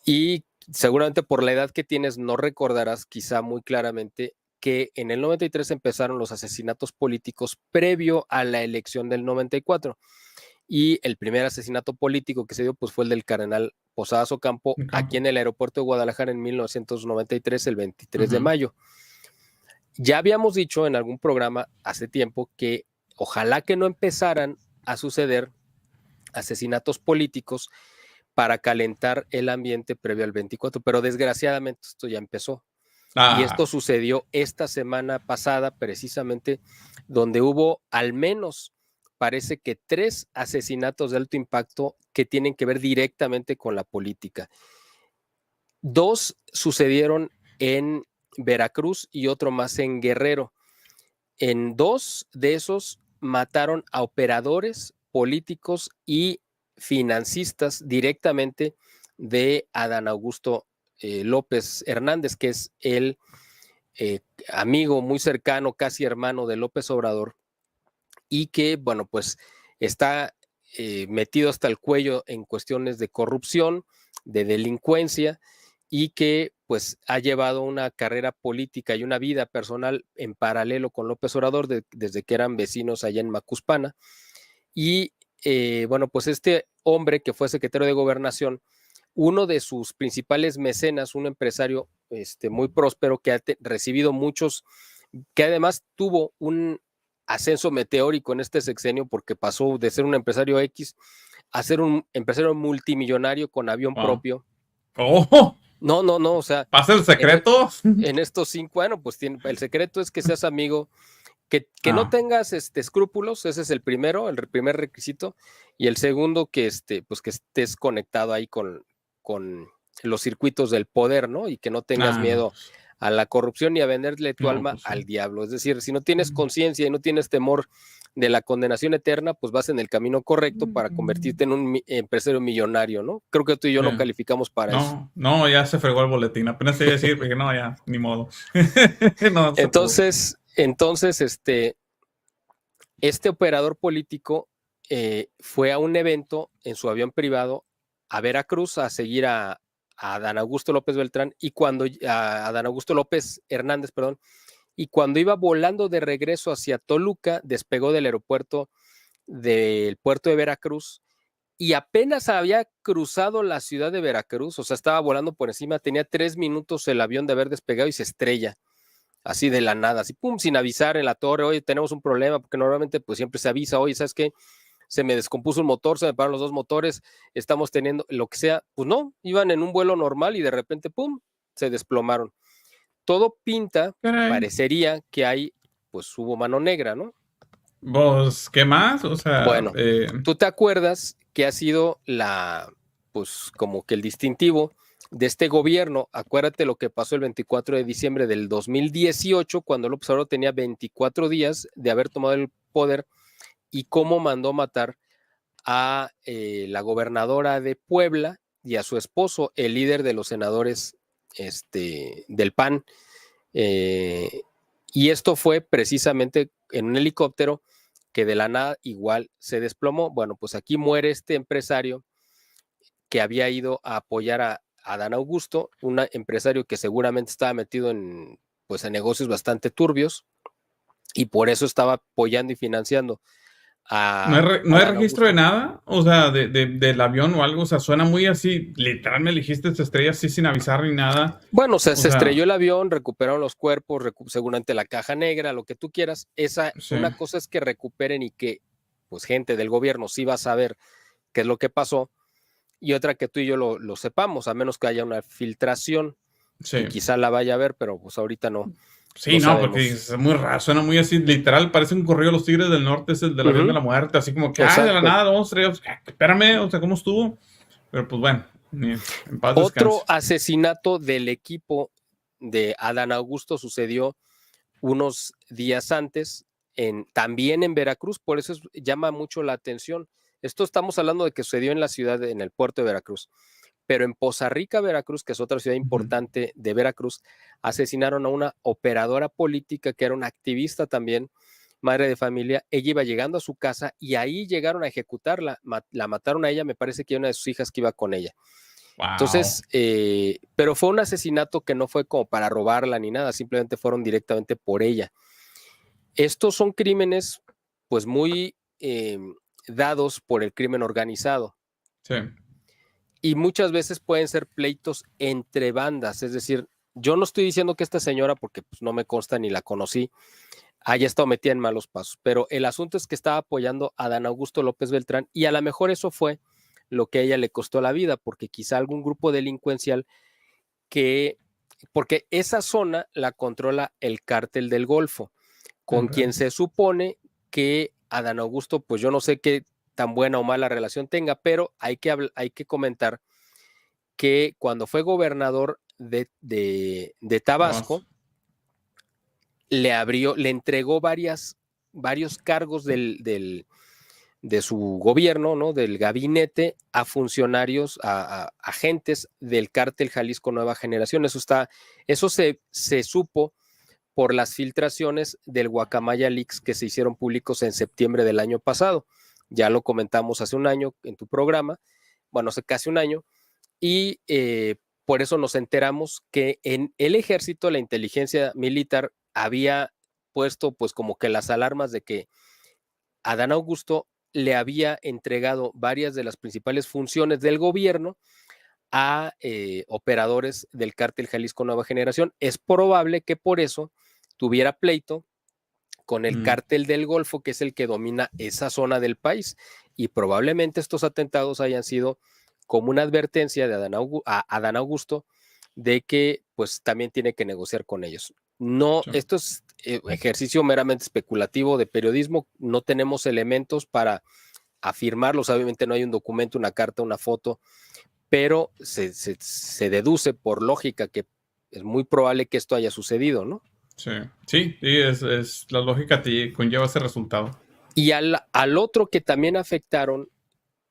y seguramente por la edad que tienes no recordarás quizá muy claramente que en el 93 empezaron los asesinatos políticos previo a la elección del 94. Y el primer asesinato político que se dio pues fue el del cardenal Posadas Ocampo aquí en el aeropuerto de Guadalajara en 1993, el 23 de mayo. Ya habíamos dicho en algún programa hace tiempo que ojalá que no empezaran a suceder asesinatos políticos para calentar el ambiente previo al 24, pero desgraciadamente esto ya empezó. Y esto sucedió esta semana pasada, precisamente, donde hubo al menos, parece que 3 asesinatos de alto impacto que tienen que ver directamente con la política. 2 sucedieron en Veracruz y otro más en Guerrero. En 2 de esos mataron a operadores políticos y financistas directamente de Adán Augusto López Hernández, que es el amigo muy cercano, casi hermano de López Obrador, y que, bueno, pues está metido hasta el cuello en cuestiones de corrupción, de delincuencia, y que pues ha llevado una carrera política y una vida personal en paralelo con López Obrador desde que eran vecinos allá en Macuspana. Y bueno, pues este hombre que fue secretario de Gobernación, uno de sus principales mecenas, un empresario muy próspero que ha recibido muchos, que además tuvo un ascenso meteórico en este sexenio porque pasó de ser un empresario X a ser un empresario multimillonario con avión propio. ¡Oh! No, o sea. ¿Pasa el secreto? En estos 5 años, pues el secreto es que seas amigo, que no tengas escrúpulos, ese es el primero, el primer requisito, y el segundo pues que estés conectado ahí con los circuitos del poder, ¿no? Y que no tengas miedo a la corrupción y a venderle tu alma pues, al diablo. Es decir, si no tienes conciencia y no tienes temor de la condenación eterna, pues vas en el camino correcto para convertirte en un empresario millonario, ¿no? Creo que tú y yo no calificamos para eso. No, ya se fregó el boletín. Apenas te iba a decir, porque no, ya, ni modo. No, entonces, este operador político fue a un evento en su avión privado a Veracruz a seguir a Adán Augusto López Beltrán y a Adán Augusto López Hernández, perdón, y cuando iba volando de regreso hacia Toluca, despegó del aeropuerto del puerto de Veracruz y apenas había cruzado la ciudad de Veracruz, o sea, estaba volando por encima, tenía 3 minutos el avión de haber despegado y se estrella. Así de la nada, así pum, sin avisar en la torre, oye, tenemos un problema, porque normalmente pues siempre se avisa, oye, ¿sabes qué? Se me descompuso un motor, se me pararon los 2 motores, estamos teniendo lo que sea, pues no, iban en un vuelo normal y de repente, pum, se desplomaron. Todo pinta, parecería que pues hubo mano negra, ¿no? ¿Vos qué más? O sea, bueno, ¿tú te acuerdas que ha sido pues como que el distintivo de este gobierno? Acuérdate lo que pasó el 24 de diciembre del 2018, cuando López Obrador tenía 24 días de haber tomado el poder y cómo mandó matar a la gobernadora de Puebla y a su esposo, el líder de los senadores del PAN. Y esto fue precisamente en un helicóptero que de la nada igual se desplomó. Bueno, pues aquí muere este empresario que había ido a apoyar a Adán Augusto, un empresario que seguramente estaba metido en negocios bastante turbios y por eso estaba apoyando y financiando a ¿No hay registro Augusto. de nada? O sea, del avión o algo. O sea, suena muy así. Literal, me dijiste, se estrella así sin avisar ni nada. Bueno, se estrelló el avión, recuperaron los cuerpos, seguramente la caja negra, lo que tú quieras. Una cosa es que recuperen y que pues gente del gobierno sí va a saber qué es lo que pasó, y otra que tú y yo lo sepamos, a menos que haya una filtración, y quizá la vaya a ver, pero pues ahorita no. Sí, no, porque es muy raro, suena muy así, literal, parece un corrido de los Tigres del Norte, es el del avión de la muerte, así como que, de la nada, vamos, espérame, o sea, ¿cómo estuvo? Pero pues bueno, en paz descanse. Otro asesinato del equipo de Adán Augusto sucedió unos días antes, también en Veracruz, por eso llama mucho la atención. Esto estamos hablando de que sucedió en la ciudad, en el puerto de Veracruz. Pero en Poza Rica, Veracruz, que es otra ciudad importante de Veracruz, asesinaron a una operadora política que era una activista también, madre de familia. Ella iba llegando a su casa y ahí llegaron a ejecutarla. La mataron a ella, me parece que una de sus hijas que iba con ella. Wow. Entonces, pero fue un asesinato que no fue como para robarla ni nada, simplemente fueron directamente por ella. Estos son crímenes pues muy dados por el crimen organizado. Sí. Y muchas veces pueden ser pleitos entre bandas, es decir, yo no estoy diciendo que esta señora, porque pues, no me consta ni la conocí, haya estado metida en malos pasos, pero el asunto es que estaba apoyando a Adán Augusto López Beltrán y a lo mejor eso fue lo que a ella le costó la vida, porque quizá algún grupo delincuencial que porque esa zona la controla el Cártel del Golfo, con quien se supone que Adán Augusto, pues yo no sé qué tan buena o mala relación tenga, pero hay que comentar que cuando fue gobernador de Tabasco, le entregó varios cargos de su gobierno, ¿no? Del gabinete, a funcionarios, a agentes del Cártel Jalisco Nueva Generación. Eso se supo por las filtraciones del Guacamaya Leaks que se hicieron públicos en septiembre del año pasado. Ya lo comentamos hace un año en tu programa, bueno, hace casi un año, y por eso nos enteramos que en el ejército, la inteligencia militar había puesto pues como que las alarmas de que Adán Augusto le había entregado varias de las principales funciones del gobierno a operadores del Cártel Jalisco Nueva Generación. Es probable que por eso tuviera pleito con el Cártel del Golfo, que es el que domina esa zona del país, y probablemente estos atentados hayan sido como una advertencia de Adán Augusto de que pues también tiene que negociar con ellos. No, esto es ejercicio meramente especulativo de periodismo, no tenemos elementos para afirmarlos, obviamente no hay un documento, una carta, una foto, pero se deduce por lógica que es muy probable que esto haya sucedido, ¿no? Sí, la lógica te conlleva ese resultado. Y al otro que también afectaron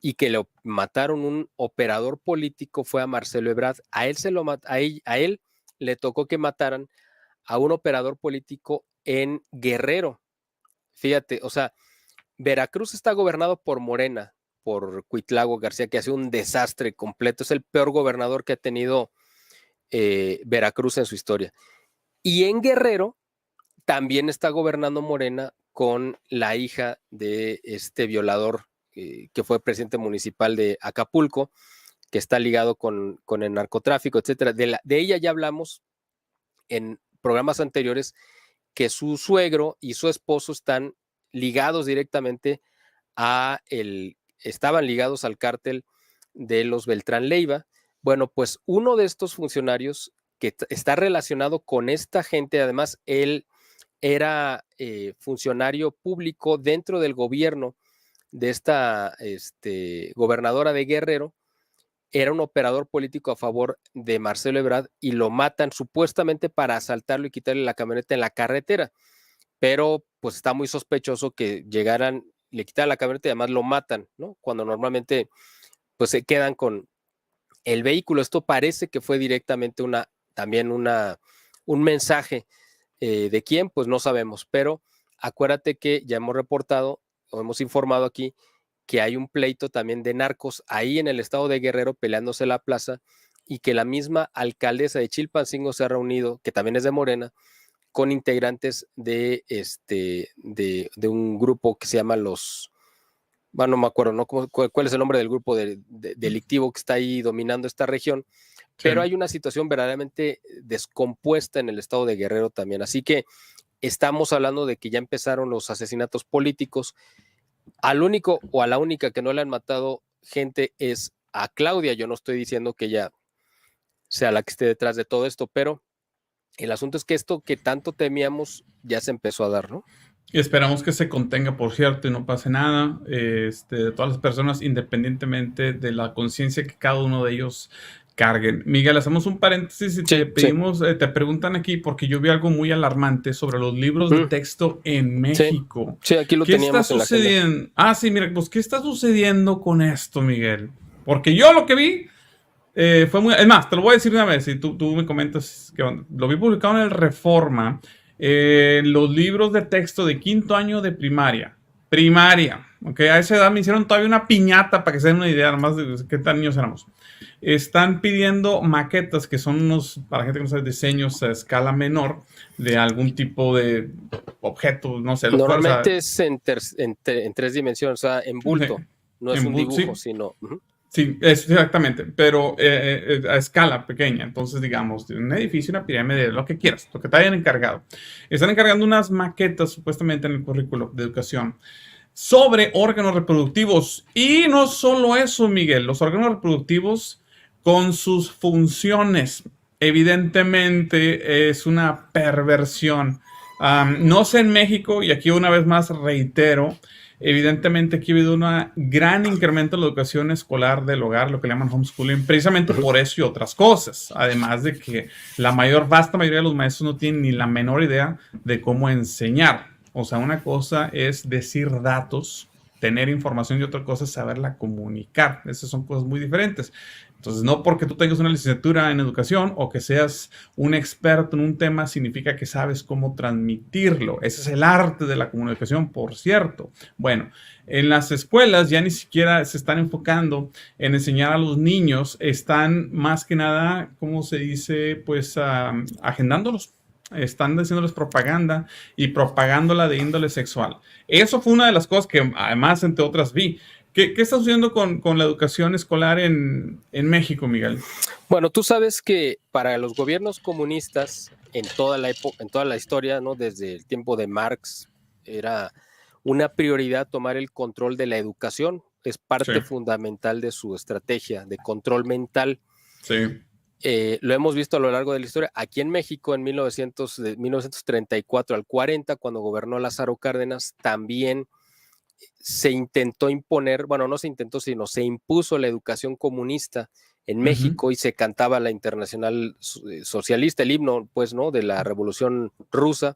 y que lo mataron un operador político fue a Marcelo Ebrard. A él le tocó que mataran a un operador político en Guerrero. Fíjate, o sea, Veracruz está gobernado por Morena, por Cuitlagua García, que hace un desastre completo. Es el peor gobernador que ha tenido Veracruz en su historia. Y en Guerrero también está gobernando Morena con la hija de este violador que fue presidente municipal de Acapulco, que está ligado con el narcotráfico, etcétera. De ella ya hablamos en programas anteriores, que su suegro y su esposo están ligados directamente estaban ligados al cártel de los Beltrán Leiva. Bueno, pues uno de estos funcionarios que está relacionado con esta gente, además él era funcionario público dentro del gobierno de esta gobernadora de Guerrero, era un operador político a favor de Marcelo Ebrard y lo matan supuestamente para asaltarlo y quitarle la camioneta en la carretera, pero pues está muy sospechoso que llegaran, le quitaran la camioneta y además lo matan, ¿no? Cuando normalmente pues se quedan con el vehículo. Esto parece que fue directamente un mensaje de quién, pues no sabemos, pero acuérdate que ya hemos reportado o hemos informado aquí que hay un pleito también de narcos ahí en el estado de Guerrero peleándose la plaza y que la misma alcaldesa de Chilpancingo se ha reunido, que también es de Morena, con integrantes de un grupo que se llama bueno, no me acuerdo, ¿no? ¿Cuál es el nombre del grupo delictivo que está ahí dominando esta región? Pero hay una situación verdaderamente descompuesta en el estado de Guerrero también. Así que estamos hablando de que ya empezaron los asesinatos políticos. Al único o a la única que no le han matado gente es a Claudia. Yo no estoy diciendo que ella sea la que esté detrás de todo esto, pero el asunto es que esto que tanto temíamos ya se empezó a dar, ¿no? Y esperamos que se contenga, por cierto, y no pase nada. De todas las personas, independientemente de la conciencia que cada uno de ellos carguen. Miguel, hacemos un paréntesis y te pedimos, te preguntan aquí, porque yo vi algo muy alarmante sobre los libros de texto en México. Sí, aquí lo teníamos en la agenda. ¿Qué está sucediendo? Sí, mira, pues, ¿qué está sucediendo con esto, Miguel? Porque yo lo que vi fue muy... Es más, te lo voy a decir una vez, y tú me comentas que lo vi publicado en el Reforma, los libros de texto de 5º año de primaria, ok, a esa edad me hicieron todavía una piñata para que se den una idea nomás de qué tan niños éramos. Están pidiendo maquetas, que son para gente que no sabe, diseños a escala menor de algún tipo de objeto, no sé. Normalmente es en 3 dimensiones, o sea, en bulto, no es un dibujo, sino... Sí, exactamente, pero a escala pequeña. Entonces, digamos, un edificio, una pirámide, lo que quieras, lo que te hayan encargado. Están encargando unas maquetas, supuestamente, en el currículo de educación sobre órganos reproductivos. Y no solo eso, Miguel, los órganos reproductivos con sus funciones. evidentemente es una perversión. No sé en México, y aquí una vez más reitero, evidentemente aquí ha habido un gran incremento en la educación escolar del hogar, lo que le llaman homeschooling, precisamente Ujú. por eso y otras cosas. Además de que vasta mayoría de los maestros no tienen ni la menor idea de cómo enseñar. O sea, una cosa es decir datos, tener información, y otra cosa es saberla comunicar. Esas son cosas muy diferentes. Entonces, no porque tú tengas una licenciatura en educación o que seas un experto en un tema significa que sabes cómo transmitirlo. Ese es el arte de la comunicación, por cierto. Bueno, en las escuelas ya ni siquiera se están enfocando en enseñar a los niños, están más que nada, ¿cómo se dice? Pues agendándolos. Están haciéndoles propaganda y propagándola de índole sexual. Eso fue una de las cosas que además, entre otras, vi. ¿Qué está sucediendo con la educación escolar en México, Miguel? Bueno, tú sabes que para los gobiernos comunistas en toda la historia, ¿no? Desde el tiempo de Marx, era una prioridad tomar el control de la educación. Es Sí, parte fundamental de su estrategia de control mental. sí. Lo hemos visto a lo largo de la historia. Aquí en México, de 1934 al 40, cuando gobernó Lázaro Cárdenas, también se intentó imponer, bueno, no se intentó, sino se impuso la educación comunista en Ujú. México y se cantaba la Internacional Socialista, el himno, pues, ¿no? De la Revolución Rusa,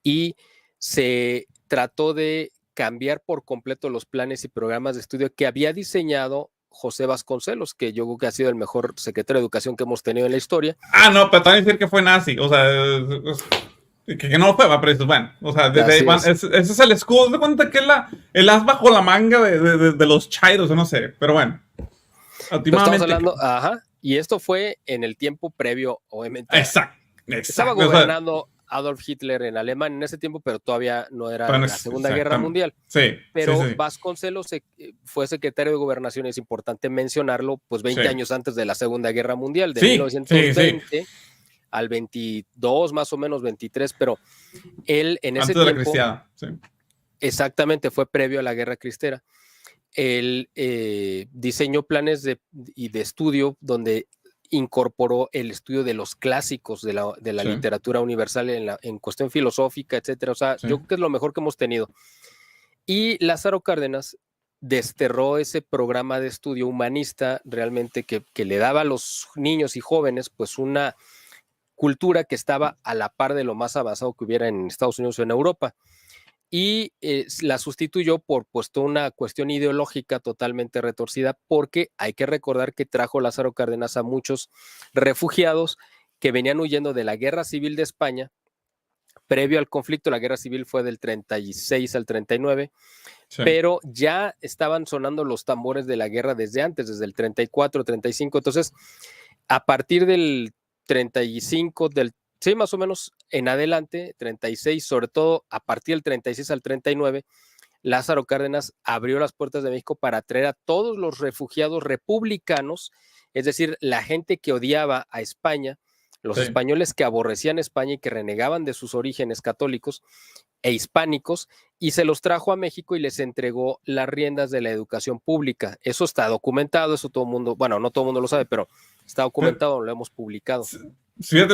y se trató de cambiar por completo los planes y programas de estudio que había diseñado José Vasconcelos, que yo creo que ha sido el mejor secretario de Educación que hemos tenido en la historia. No, pero también decir que fue nazi. O sea, que no lo fue, va, pero dices, bueno, o sea, Así es. ese es el escudo. De cuenta que es el as bajo la manga de los chairos, no sé. Pero bueno, Pero estamos últimamente. hablando, ajá, y esto fue en el tiempo previo, obviamente. Exacto, Estaba exacto. O sea, gobernando Adolf Hitler en Alemania en ese tiempo, pero todavía no era la Segunda Guerra exactamente. Mundial. Sí, sí, Pero sí. Vasconcelos fue secretario de Gobernación, y es importante mencionarlo, pues 20 Sí, años antes de la Segunda Guerra Mundial, de sí, sí, sí. 1920 al 22, más o menos 23, pero él en ese Antes de la tiempo, cristiada. Sí, exactamente, fue previo a la Guerra Cristera. Él diseñó planes de estudio donde incorporó el estudio de los clásicos de la sí, literatura universal en cuestión filosófica, etcétera. O sea, sí. yo creo que es lo mejor que hemos tenido. Y Lázaro Cárdenas desterró ese programa de estudio humanista realmente que le daba a los niños y jóvenes pues una cultura que estaba a la par de lo más avanzado que hubiera en Estados Unidos o en Europa, y la sustituyó por pues toda una cuestión ideológica totalmente retorcida, porque hay que recordar que trajo Lázaro Cárdenas a muchos refugiados que venían huyendo de la Guerra Civil de España. Previo al conflicto, la Guerra Civil fue del 36 al 39, Sí. pero ya estaban sonando los tambores de la guerra desde antes, desde el 34, 35. Entonces, a partir del 35, sí, más o menos en adelante, 36, sobre todo a partir del 36 al 39, Lázaro Cárdenas abrió las puertas de México para atraer a todos los refugiados republicanos, es decir, la gente que odiaba a España, los Sí. españoles que aborrecían España y que renegaban de sus orígenes católicos e hispánicos, y se los trajo a México y les entregó las riendas de la educación pública. Eso está documentado, eso todo el mundo, bueno, no todo el mundo lo sabe, pero está documentado, lo hemos publicado. Fíjate,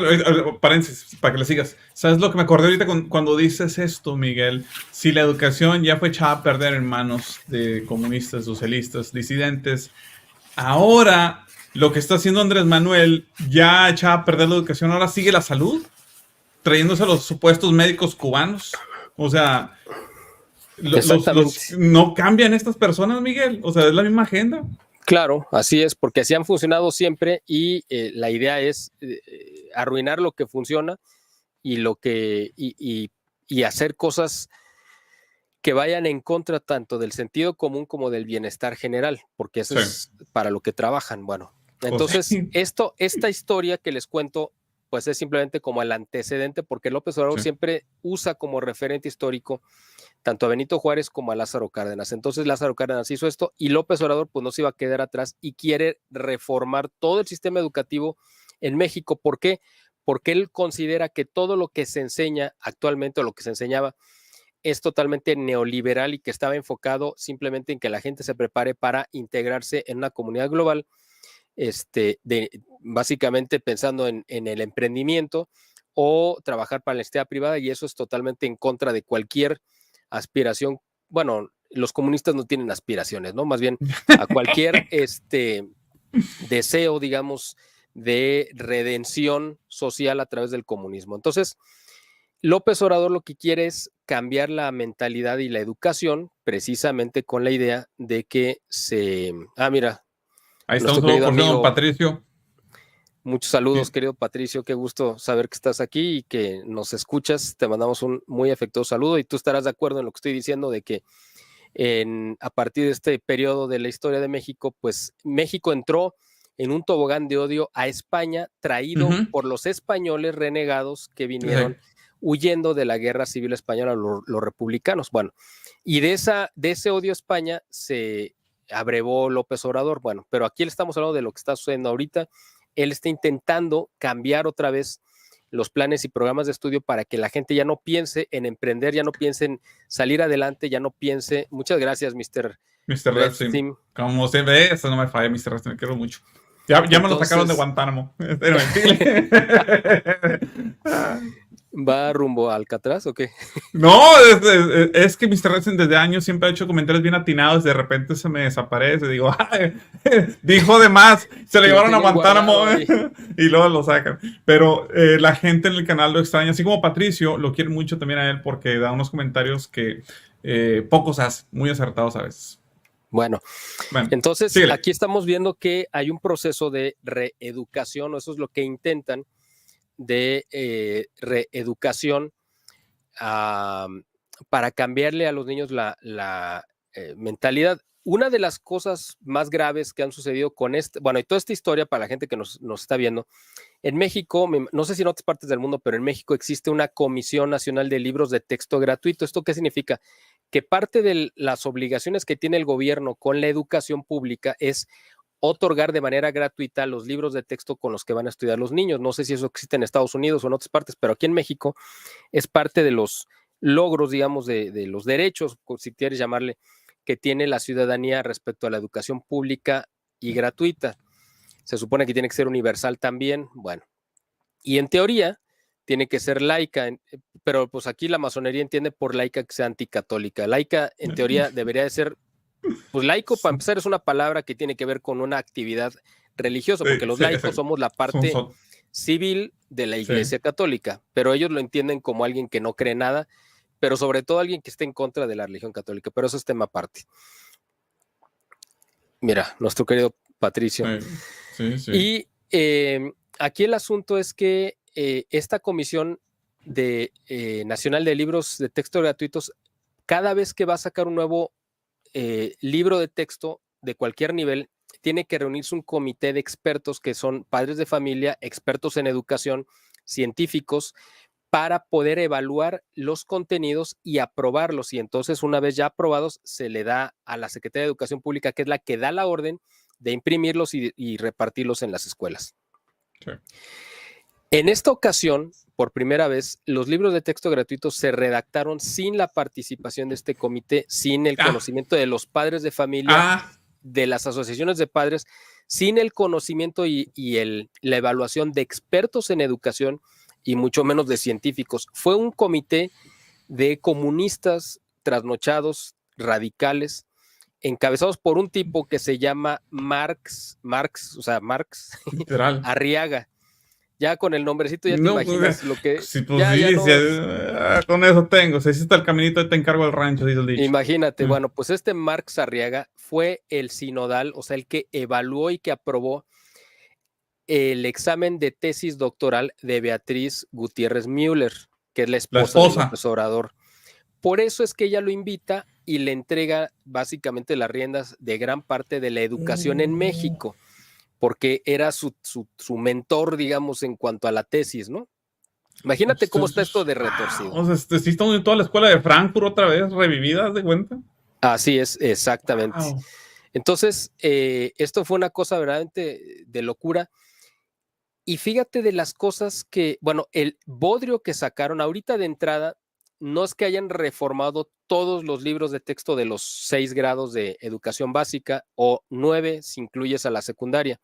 paréntesis, para que le sigas. ¿Sabes lo que me acordé ahorita cuando dices esto, Miguel? Si la educación ya fue echada a perder en manos de comunistas, socialistas, disidentes, ahora lo que está haciendo Andrés Manuel ya echaba a perder la educación, ahora sigue la salud, trayéndose a los supuestos médicos cubanos. O sea, Exactamente. no cambian estas personas, Miguel. O sea, es la misma agenda. Claro, así es, porque así han funcionado siempre, y la idea es arruinar lo que funciona y y hacer cosas que vayan en contra tanto del sentido común como del bienestar general, porque eso Sí. es para lo que trabajan. Bueno, Pues, entonces esta historia que les cuento, pues es simplemente como el antecedente, porque López Obrador sí. siempre usa como referente histórico tanto a Benito Juárez como a Lázaro Cárdenas. Entonces Lázaro Cárdenas hizo esto y López Obrador pues no se iba a quedar atrás y quiere reformar todo el sistema educativo en México. ¿Por qué? Porque él considera que todo lo que se enseña actualmente, o lo que se enseñaba, es totalmente neoliberal y que estaba enfocado simplemente en que la gente se prepare para integrarse en una comunidad global, básicamente pensando en el emprendimiento o trabajar para la entidad privada, y eso es totalmente en contra de cualquier aspiración. Bueno, los comunistas no tienen aspiraciones, ¿no? Más bien a cualquier deseo, digamos, de redención social a través del comunismo. Entonces, López Obrador lo que quiere es cambiar la mentalidad y la educación, precisamente con la idea de que mira, Ahí nuestro estamos, querido por cierto, don amigo, Patricio. muchos saludos, Sí. querido Patricio, qué gusto saber que estás aquí y que nos escuchas. Te mandamos un muy afectuoso saludo, y tú estarás de acuerdo en lo que estoy diciendo de que a partir de este periodo de la historia de México, pues México entró en un tobogán de odio a España, traído por los españoles renegados que vinieron huyendo de la guerra civil española, los republicanos. Bueno, y de ese odio a España se abrevó López Obrador. Bueno, pero aquí le estamos hablando de lo que está sucediendo ahorita. Él está intentando cambiar otra vez los planes y programas de estudio para que la gente ya no piense en emprender, ya no piense en salir adelante, ya no piense. Muchas gracias, Mr. Redstein. Como se ve, eso no me falla, Mr. Redstein, me quiero mucho. Ya me lo sacaron de Guantánamo. ¿Va rumbo a Alcatraz o qué? No, es que Mr. Redstein desde años siempre ha hecho comentarios bien atinados. De repente se me desaparece. Digo, ay, dijo de más. Se lo llevaron a Guantánamo y luego lo sacan. Pero la gente en el canal lo extraña. Así como Patricio, lo quiere mucho también a él porque da unos comentarios que pocos hacen, muy acertados a veces. Bueno, entonces síguele. Aquí estamos viendo que hay un proceso de reeducación, o eso es lo que intentan, de reeducación para cambiarle a los niños la mentalidad. Una de las cosas más graves que han sucedido con y toda esta historia para la gente que nos está viendo, en México, no sé si en otras partes del mundo, pero en México existe una Comisión Nacional de Libros de Texto Gratuito. ¿Esto qué significa? Que parte de las obligaciones que tiene el gobierno con la educación pública es otorgar de manera gratuita los libros de texto con los que van a estudiar los niños. No sé si eso existe en Estados Unidos o en otras partes, pero aquí en México es parte de los logros, digamos, de los derechos, si quieres llamarle, que tiene la ciudadanía respecto a la educación pública y gratuita. Se supone que tiene que ser universal también, bueno, y en teoría tiene que ser laica, pero pues aquí la masonería entiende por laica que sea anticatólica. Laica, en teoría, debería de ser, pues laico, para empezar, es una palabra que tiene que ver con una actividad religiosa, porque los laicos somos la parte civil de la Iglesia Católica, pero ellos lo entienden como alguien que no cree nada, pero sobre todo alguien que esté en contra de la religión católica, pero eso es tema aparte. Mira, nuestro querido Patricio. Y aquí el asunto es que esta Comisión Nacional de Libros de Texto Gratuitos, cada vez que va a sacar un nuevo libro de texto de cualquier nivel, tiene que reunirse un comité de expertos que son padres de familia, expertos en educación, científicos, para poder evaluar los contenidos y aprobarlos. Y entonces, una vez ya aprobados, se le da a la Secretaría de Educación Pública, que es la que da la orden de imprimirlos y repartirlos en las escuelas. Sí. En esta ocasión, por primera vez, los libros de texto gratuitos se redactaron sin la participación de este comité, sin el conocimiento de los padres de familia, de las asociaciones de padres, sin el conocimiento y la evaluación de expertos en educación y mucho menos de científicos. Fue un comité de comunistas trasnochados, radicales, encabezados por un tipo que se llama Marx Arriaga. Ya con el nombrecito ya te imaginas lo que... Sí, pues con eso tengo. Si hiciste el caminito, te encargo el rancho, dice el dicho. Imagínate, bueno, pues este Marx Arriaga fue el sinodal, o sea, el que evaluó y que aprobó el examen de tesis doctoral de Beatriz Gutiérrez Müller, que es la esposa de López Obrador. Por eso es que ella lo invita y le entrega básicamente las riendas de gran parte de la educación en México, porque era su mentor, digamos, en cuanto a la tesis, ¿no? Imagínate cómo está esto de retorcido. O sea, sí estamos en toda la escuela de Frankfurt otra vez, revivida, ¿de cuenta? Así es, exactamente. Wow. Entonces, esto fue una cosa verdaderamente de locura. Y fíjate de las cosas que, bueno, el bodrio que sacaron ahorita de entrada, no es que hayan reformado todos los libros de texto de los 6 grados de educación básica o 9 si incluyes a la secundaria,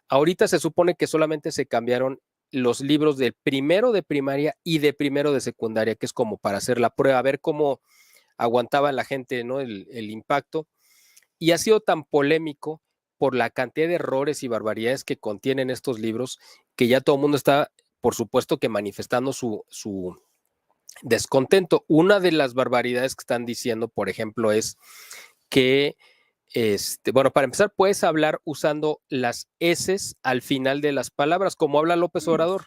Ahorita se supone que solamente se cambiaron los libros del primero de primaria y de primero de secundaria, que es como para hacer la prueba, a ver cómo aguantaba la gente, ¿no? El impacto. Y ha sido tan polémico por la cantidad de errores y barbaridades que contienen estos libros, que ya todo el mundo está, por supuesto, que manifestando su descontento. Una de las barbaridades que están diciendo, por ejemplo, es que, bueno, para empezar, puedes hablar usando las eses al final de las palabras, como habla López Obrador.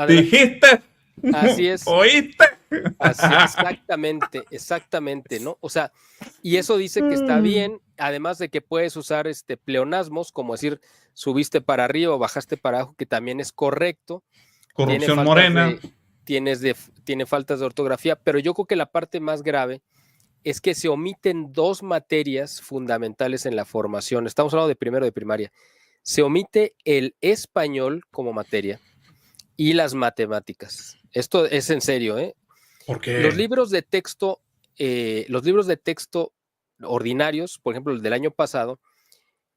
¿Dijiste? Así es. ¿Oíste? Así, exactamente, ¿no? O sea, y eso dice que está bien, además de que puedes usar pleonasmos, como decir, subiste para arriba o bajaste para abajo, que también es correcto. Corrupción morena. Tiene faltas de ortografía, pero yo creo que la parte más grave es que se omiten dos materias fundamentales en la formación. Estamos hablando de primero de primaria. Se omite el español como materia y las matemáticas. Esto es en serio, ¿eh? ¿Por qué? Los libros de texto ordinarios, por ejemplo, el del año pasado,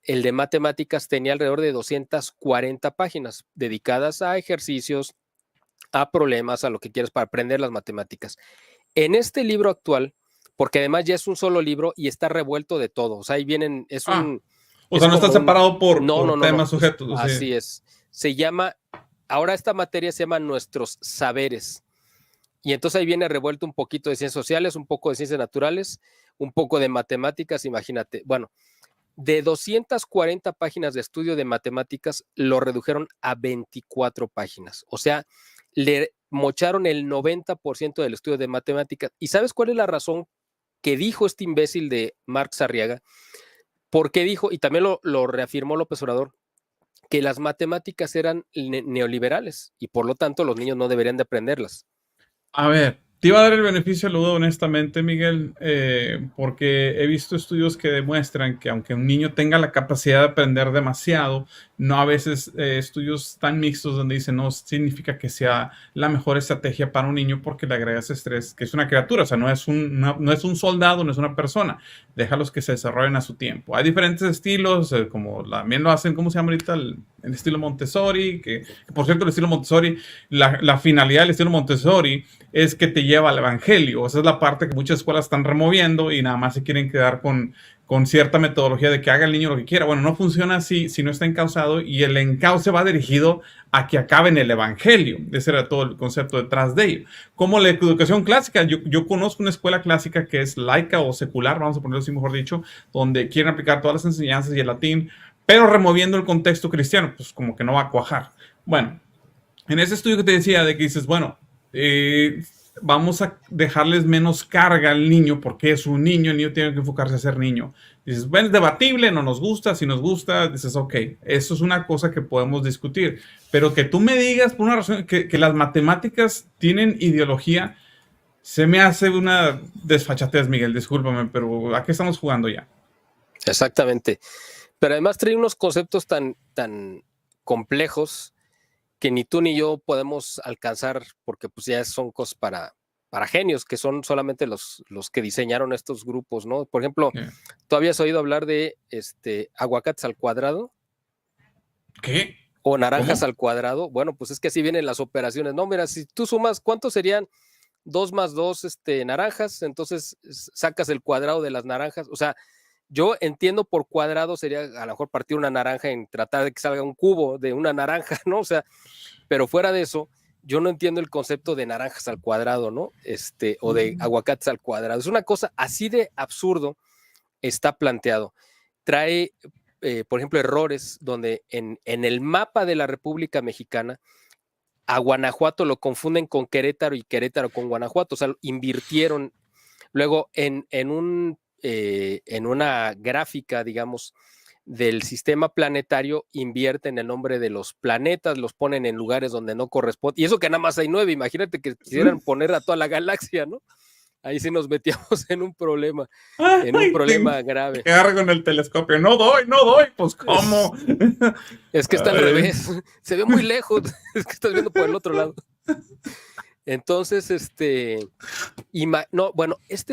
el de matemáticas tenía alrededor de 240 páginas dedicadas a ejercicios, a problemas, a lo que quieras para aprender las matemáticas. En este libro actual, porque además ya es un solo libro y está revuelto de todo, o sea, ahí vienen, o sea, no está separado por temas, sujetos. Así es. Se llama, ahora esta materia se llama Nuestros Saberes. Y entonces ahí viene revuelto un poquito de ciencias sociales, un poco de ciencias naturales, un poco de matemáticas, imagínate. Bueno, de 240 páginas de estudio de matemáticas, lo redujeron a 24 páginas. O sea, le mocharon el 90% del estudio de matemáticas. ¿Y sabes cuál es la razón que dijo este imbécil de Marx Arriaga? Porque dijo, y también lo reafirmó López Obrador, que las matemáticas eran neoliberales y por lo tanto los niños no deberían de aprenderlas. A ver, te iba a dar el beneficio de la duda, honestamente, Miguel, porque he visto estudios que demuestran que aunque un niño tenga la capacidad de aprender demasiado, no a veces estudios tan mixtos donde dicen no significa que sea la mejor estrategia para un niño porque le agregas estrés, que es una criatura, o sea, no es un soldado, no es una persona, déjalos que se desarrollen a su tiempo. Hay diferentes estilos, como también lo hacen, ¿cómo se llama ahorita? El estilo Montessori, que por cierto el estilo Montessori, la finalidad del estilo Montessori es que te lleva al evangelio. Esa es la parte que muchas escuelas están removiendo y nada más se quieren quedar con cierta metodología de que haga el niño lo que quiera. Bueno, no funciona así si no está encauzado y el encauce va dirigido a que acabe en el evangelio. Ese era todo el concepto detrás de ello. Como la educación clásica, yo conozco una escuela clásica que es laica o secular, vamos a ponerlo así mejor dicho, donde quieren aplicar todas las enseñanzas y el latín, pero removiendo el contexto cristiano, pues como que no va a cuajar. Bueno, en ese estudio que te decía de que dices, bueno, vamos a dejarles menos carga al niño porque es un niño, el niño tiene que enfocarse a ser niño. Dices, bueno, es debatible, no nos gusta, si nos gusta, dices, ok, eso es una cosa que podemos discutir, pero que tú me digas por una razón que las matemáticas tienen ideología, se me hace una desfachatez, Miguel, discúlpame, pero ¿a qué estamos jugando ya? Exactamente. Pero además trae unos conceptos tan complejos que ni tú ni yo podemos alcanzar porque pues ya son cosas para genios, que son solamente los que diseñaron estos grupos, ¿no? Por ejemplo, ¿tú habías oído hablar de aguacates al cuadrado? ¿Qué? O naranjas ¿Cómo? al cuadrado. Bueno, pues es que así vienen las operaciones. No, mira, si tú sumas, ¿cuántos serían 2 más 2 naranjas? Entonces sacas el cuadrado de las naranjas. O sea, yo entiendo por cuadrado sería a lo mejor partir una naranja en tratar de que salga un cubo de una naranja, ¿no? O sea, pero fuera de eso, yo no entiendo el concepto de naranjas al cuadrado, ¿no? O de aguacates al cuadrado. Es una cosa así de absurdo está planteado. Trae, por ejemplo, errores donde en el mapa de la República Mexicana a Guanajuato lo confunden con Querétaro y Querétaro con Guanajuato, o sea, invirtieron. Luego en una gráfica, digamos, del sistema planetario, invierten el nombre de los planetas, los ponen en lugares donde no corresponde. Y eso que nada más hay 9, imagínate que quisieran poner a toda la galaxia, ¿no? Ahí sí nos metíamos en un problema, grave. Que agarre con el telescopio. No doy, pues ¿cómo? Es que está al revés, se ve muy lejos, es que estás viendo por el otro lado. Entonces, este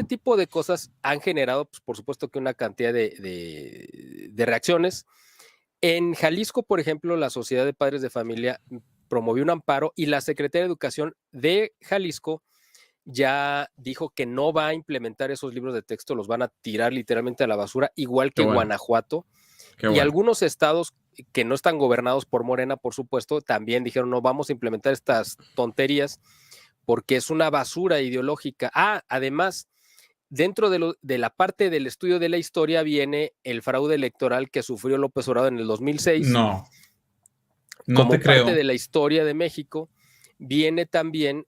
tipo de cosas han generado, pues, por supuesto que una cantidad de reacciones. En Jalisco, por ejemplo, la Sociedad de Padres de Familia promovió un amparo y la Secretaría de Educación de Jalisco ya dijo que no va a implementar esos libros de texto, los van a tirar literalmente a la basura, igual que Guanajuato. Y algunos estados que no están gobernados por Morena, por supuesto, también dijeron no vamos a implementar estas tonterías porque es una basura ideológica. Además, dentro de la parte del estudio de la historia viene el fraude electoral que sufrió López Obrador en el 2006. No como te creo. parte de la historia de México, viene también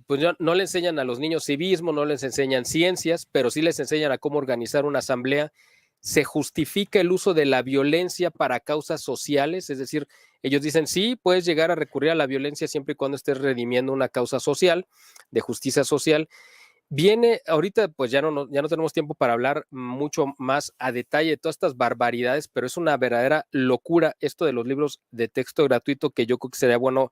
pues no le enseñan a los niños civismo, no les enseñan ciencias, pero sí les enseñan a cómo organizar una asamblea. Se justifica el uso de la violencia para causas sociales, es decir, ellos dicen, sí, puedes llegar a recurrir a la violencia siempre y cuando estés redimiendo una causa social, de justicia social. Viene, ahorita pues ya no tenemos tiempo para hablar mucho más a detalle de todas estas barbaridades, pero es una verdadera locura esto de los libros de texto gratuito que yo creo que sería bueno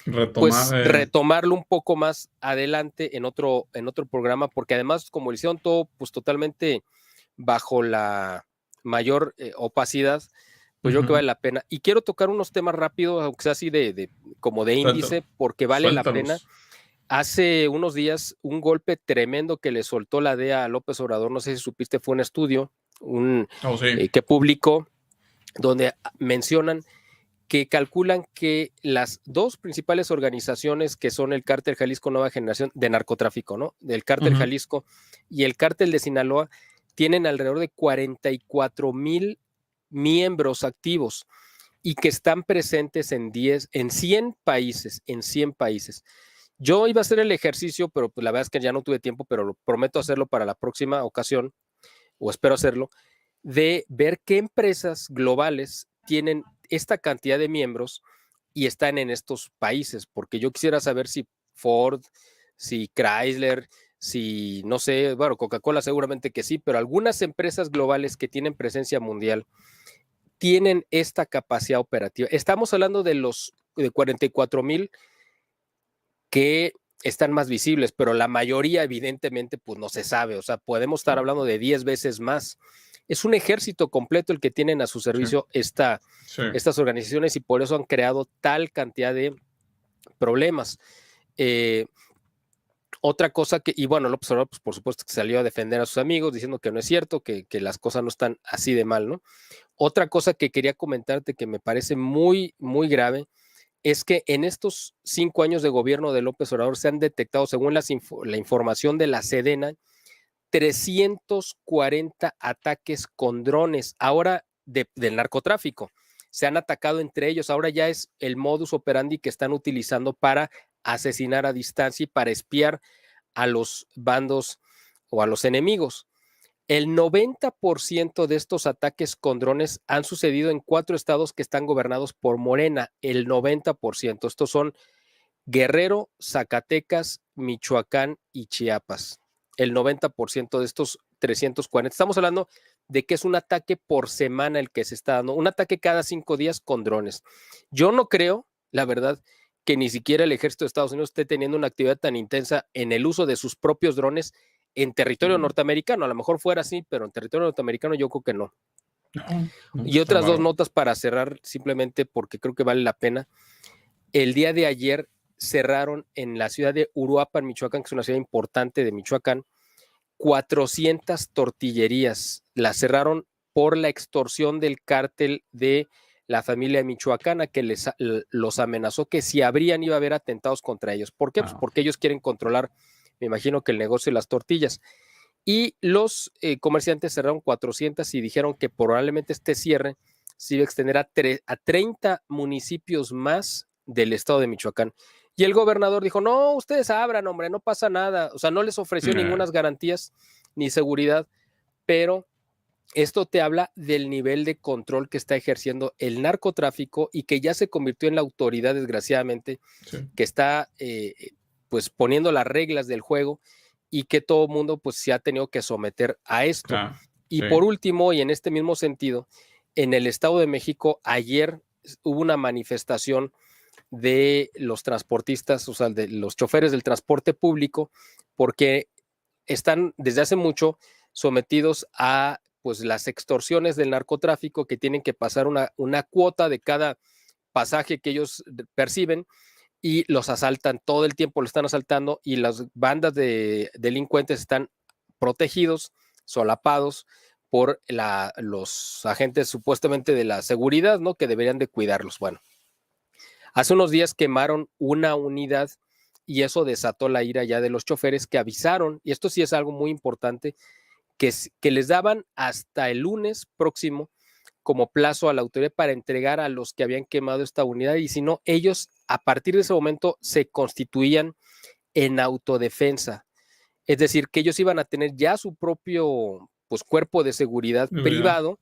retomarlo un poco más adelante en otro programa, porque además como lo hicieron todo pues totalmente bajo la mayor opacidad, pues yo creo que vale la pena. Y quiero tocar unos temas rápidos, aunque sea así como de índice, porque vale la pena. Hace unos días, un golpe tremendo que le soltó la DEA a López Obrador, no sé si supiste, fue un estudio que publicó, donde mencionan que calculan que las dos principales organizaciones que son el Cártel Jalisco Nueva Generación de narcotráfico, ¿no? Del Cártel Jalisco y el Cártel de Sinaloa, tienen alrededor de 44,000 miembros activos y que están presentes en 100 países, Yo iba a hacer el ejercicio, pero pues la verdad es que ya no tuve tiempo, pero prometo hacerlo para la próxima ocasión, o espero hacerlo, de ver qué empresas globales tienen esta cantidad de miembros y están en estos países, porque yo quisiera saber si Ford, si Chrysler, si, no sé, bueno, Coca-Cola seguramente que sí, pero algunas empresas globales que tienen presencia mundial tienen esta capacidad operativa. Estamos hablando de 44,000 que están más visibles, pero la mayoría evidentemente pues no se sabe, o sea, podemos estar hablando de 10 veces más. Es un ejército completo el que tienen a su servicio estas organizaciones y por eso han creado tal cantidad de problemas. Otra cosa y bueno, López Obrador, pues por supuesto que salió a defender a sus amigos diciendo que no es cierto, que las cosas no están así de mal, ¿no? Otra cosa que quería comentarte que me parece muy, muy grave es que en estos 5 años de gobierno de López Obrador se han detectado, según la información de la Sedena, 340 ataques con drones, ahora del narcotráfico. Se han atacado entre ellos, ahora ya es el modus operandi que están utilizando para asesinar a distancia y para espiar a los bandos o a los enemigos. El 90% de estos ataques con drones han sucedido en 4 estados que están gobernados por Morena, el 90%. Estos son Guerrero, Zacatecas, Michoacán y Chiapas. El 90% de estos 340. Estamos hablando de que es un ataque por semana el que se está dando, un ataque cada 5 días con drones. Yo no creo, la verdad, que ni siquiera el ejército de Estados Unidos esté teniendo una actividad tan intensa en el uso de sus propios drones en territorio norteamericano. A lo mejor fuera así, pero en territorio norteamericano yo creo que no. Y otras 2 notas para cerrar, simplemente porque creo que vale la pena. El día de ayer cerraron en la ciudad de Uruapan, Michoacán, que es una ciudad importante de Michoacán, 400 tortillerías. Las cerraron por la extorsión del cártel de la familia michoacana que los amenazó que si abrían iba a haber atentados contra ellos. ¿Por qué? Pues porque ellos quieren controlar, me imagino que el negocio de las tortillas. Y los comerciantes cerraron 400 y dijeron que probablemente este cierre se iba a extender a 30 municipios más del estado de Michoacán. Y el gobernador dijo, no, ustedes abran, hombre, no pasa nada. O sea, no les ofreció ninguna garantías ni seguridad, pero esto te habla del nivel de control que está ejerciendo el narcotráfico y que ya se convirtió en la autoridad, desgraciadamente, que está pues poniendo las reglas del juego y que todo el mundo pues se ha tenido que someter a esto. Y por último, y en este mismo sentido, en el Estado de México ayer hubo una manifestación de los transportistas, o sea, de los choferes del transporte público, porque están desde hace mucho sometidos a pues las extorsiones del narcotráfico, que tienen que pasar una cuota de cada pasaje que ellos perciben, y los asaltan todo el tiempo, lo están asaltando, y las bandas de delincuentes están protegidos, solapados por los agentes supuestamente de la seguridad, ¿no? Que deberían de cuidarlos. Bueno, hace unos días quemaron una unidad y eso desató la ira ya de los choferes, que avisaron, y esto sí es algo muy importante, que les daban hasta el lunes próximo como plazo a la autoridad para entregar a los que habían quemado esta unidad, y si no, ellos a partir de ese momento se constituían en autodefensa. Es decir, que ellos iban a tener ya su propio, pues, cuerpo de seguridad privado,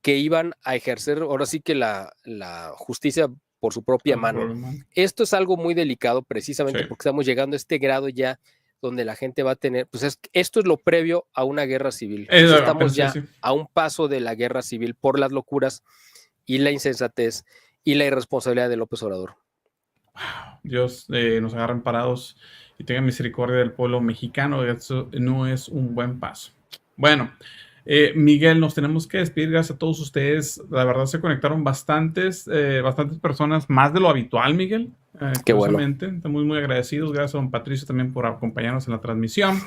que iban a ejercer ahora sí que la justicia por su propia mano. Esto es algo muy delicado, precisamente porque estamos llegando a este grado ya donde la gente va a tener, pues esto es lo previo a una guerra civil. Estamos ya a un paso de la guerra civil por las locuras y la insensatez y la irresponsabilidad de López Obrador. Dios nos agarren parados y tenga misericordia del pueblo mexicano. Eso no es un buen paso. Bueno, Miguel, nos tenemos que despedir. Gracias a todos ustedes. La verdad se conectaron bastantes personas, más de lo habitual, Miguel. Qué bueno. Estamos muy agradecidos. Gracias a don Patricio también por acompañarnos en la transmisión.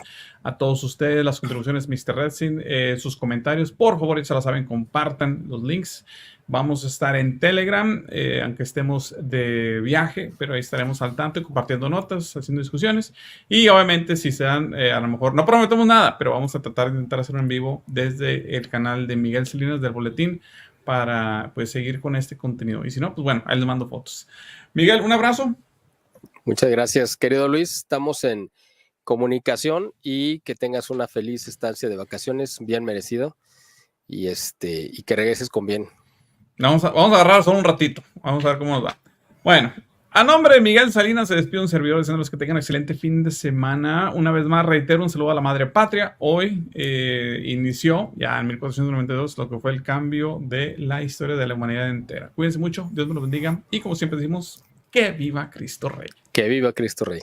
A todos ustedes, las contribuciones, Mr. Redsin, sus comentarios, por favor, ya se la saben, compartan los links. Vamos a estar en Telegram, aunque estemos de viaje, pero ahí estaremos al tanto, compartiendo notas, haciendo discusiones. Y obviamente, si se dan, a lo mejor no prometemos nada, pero vamos a tratar de intentar hacerlo en vivo desde el canal de Miguel Salinas del Boletín para, pues, seguir con este contenido. Y si no, pues bueno, ahí les mando fotos. Miguel, un abrazo. Muchas gracias, querido Luis. Estamos en comunicación y que tengas una feliz estancia de vacaciones, bien merecido, y que regreses con bien. Vamos a agarrar solo un ratito. Vamos a ver cómo nos va. Bueno, a nombre de Miguel Salinas se despide un servidor, deseándoles que tengan un excelente fin de semana. Una vez más, reitero un saludo a la madre patria. Hoy inició ya en 1492 lo que fue el cambio de la historia de la humanidad entera. Cuídense mucho, Dios me los bendiga y como siempre decimos, que viva Cristo Rey. Que viva Cristo Rey.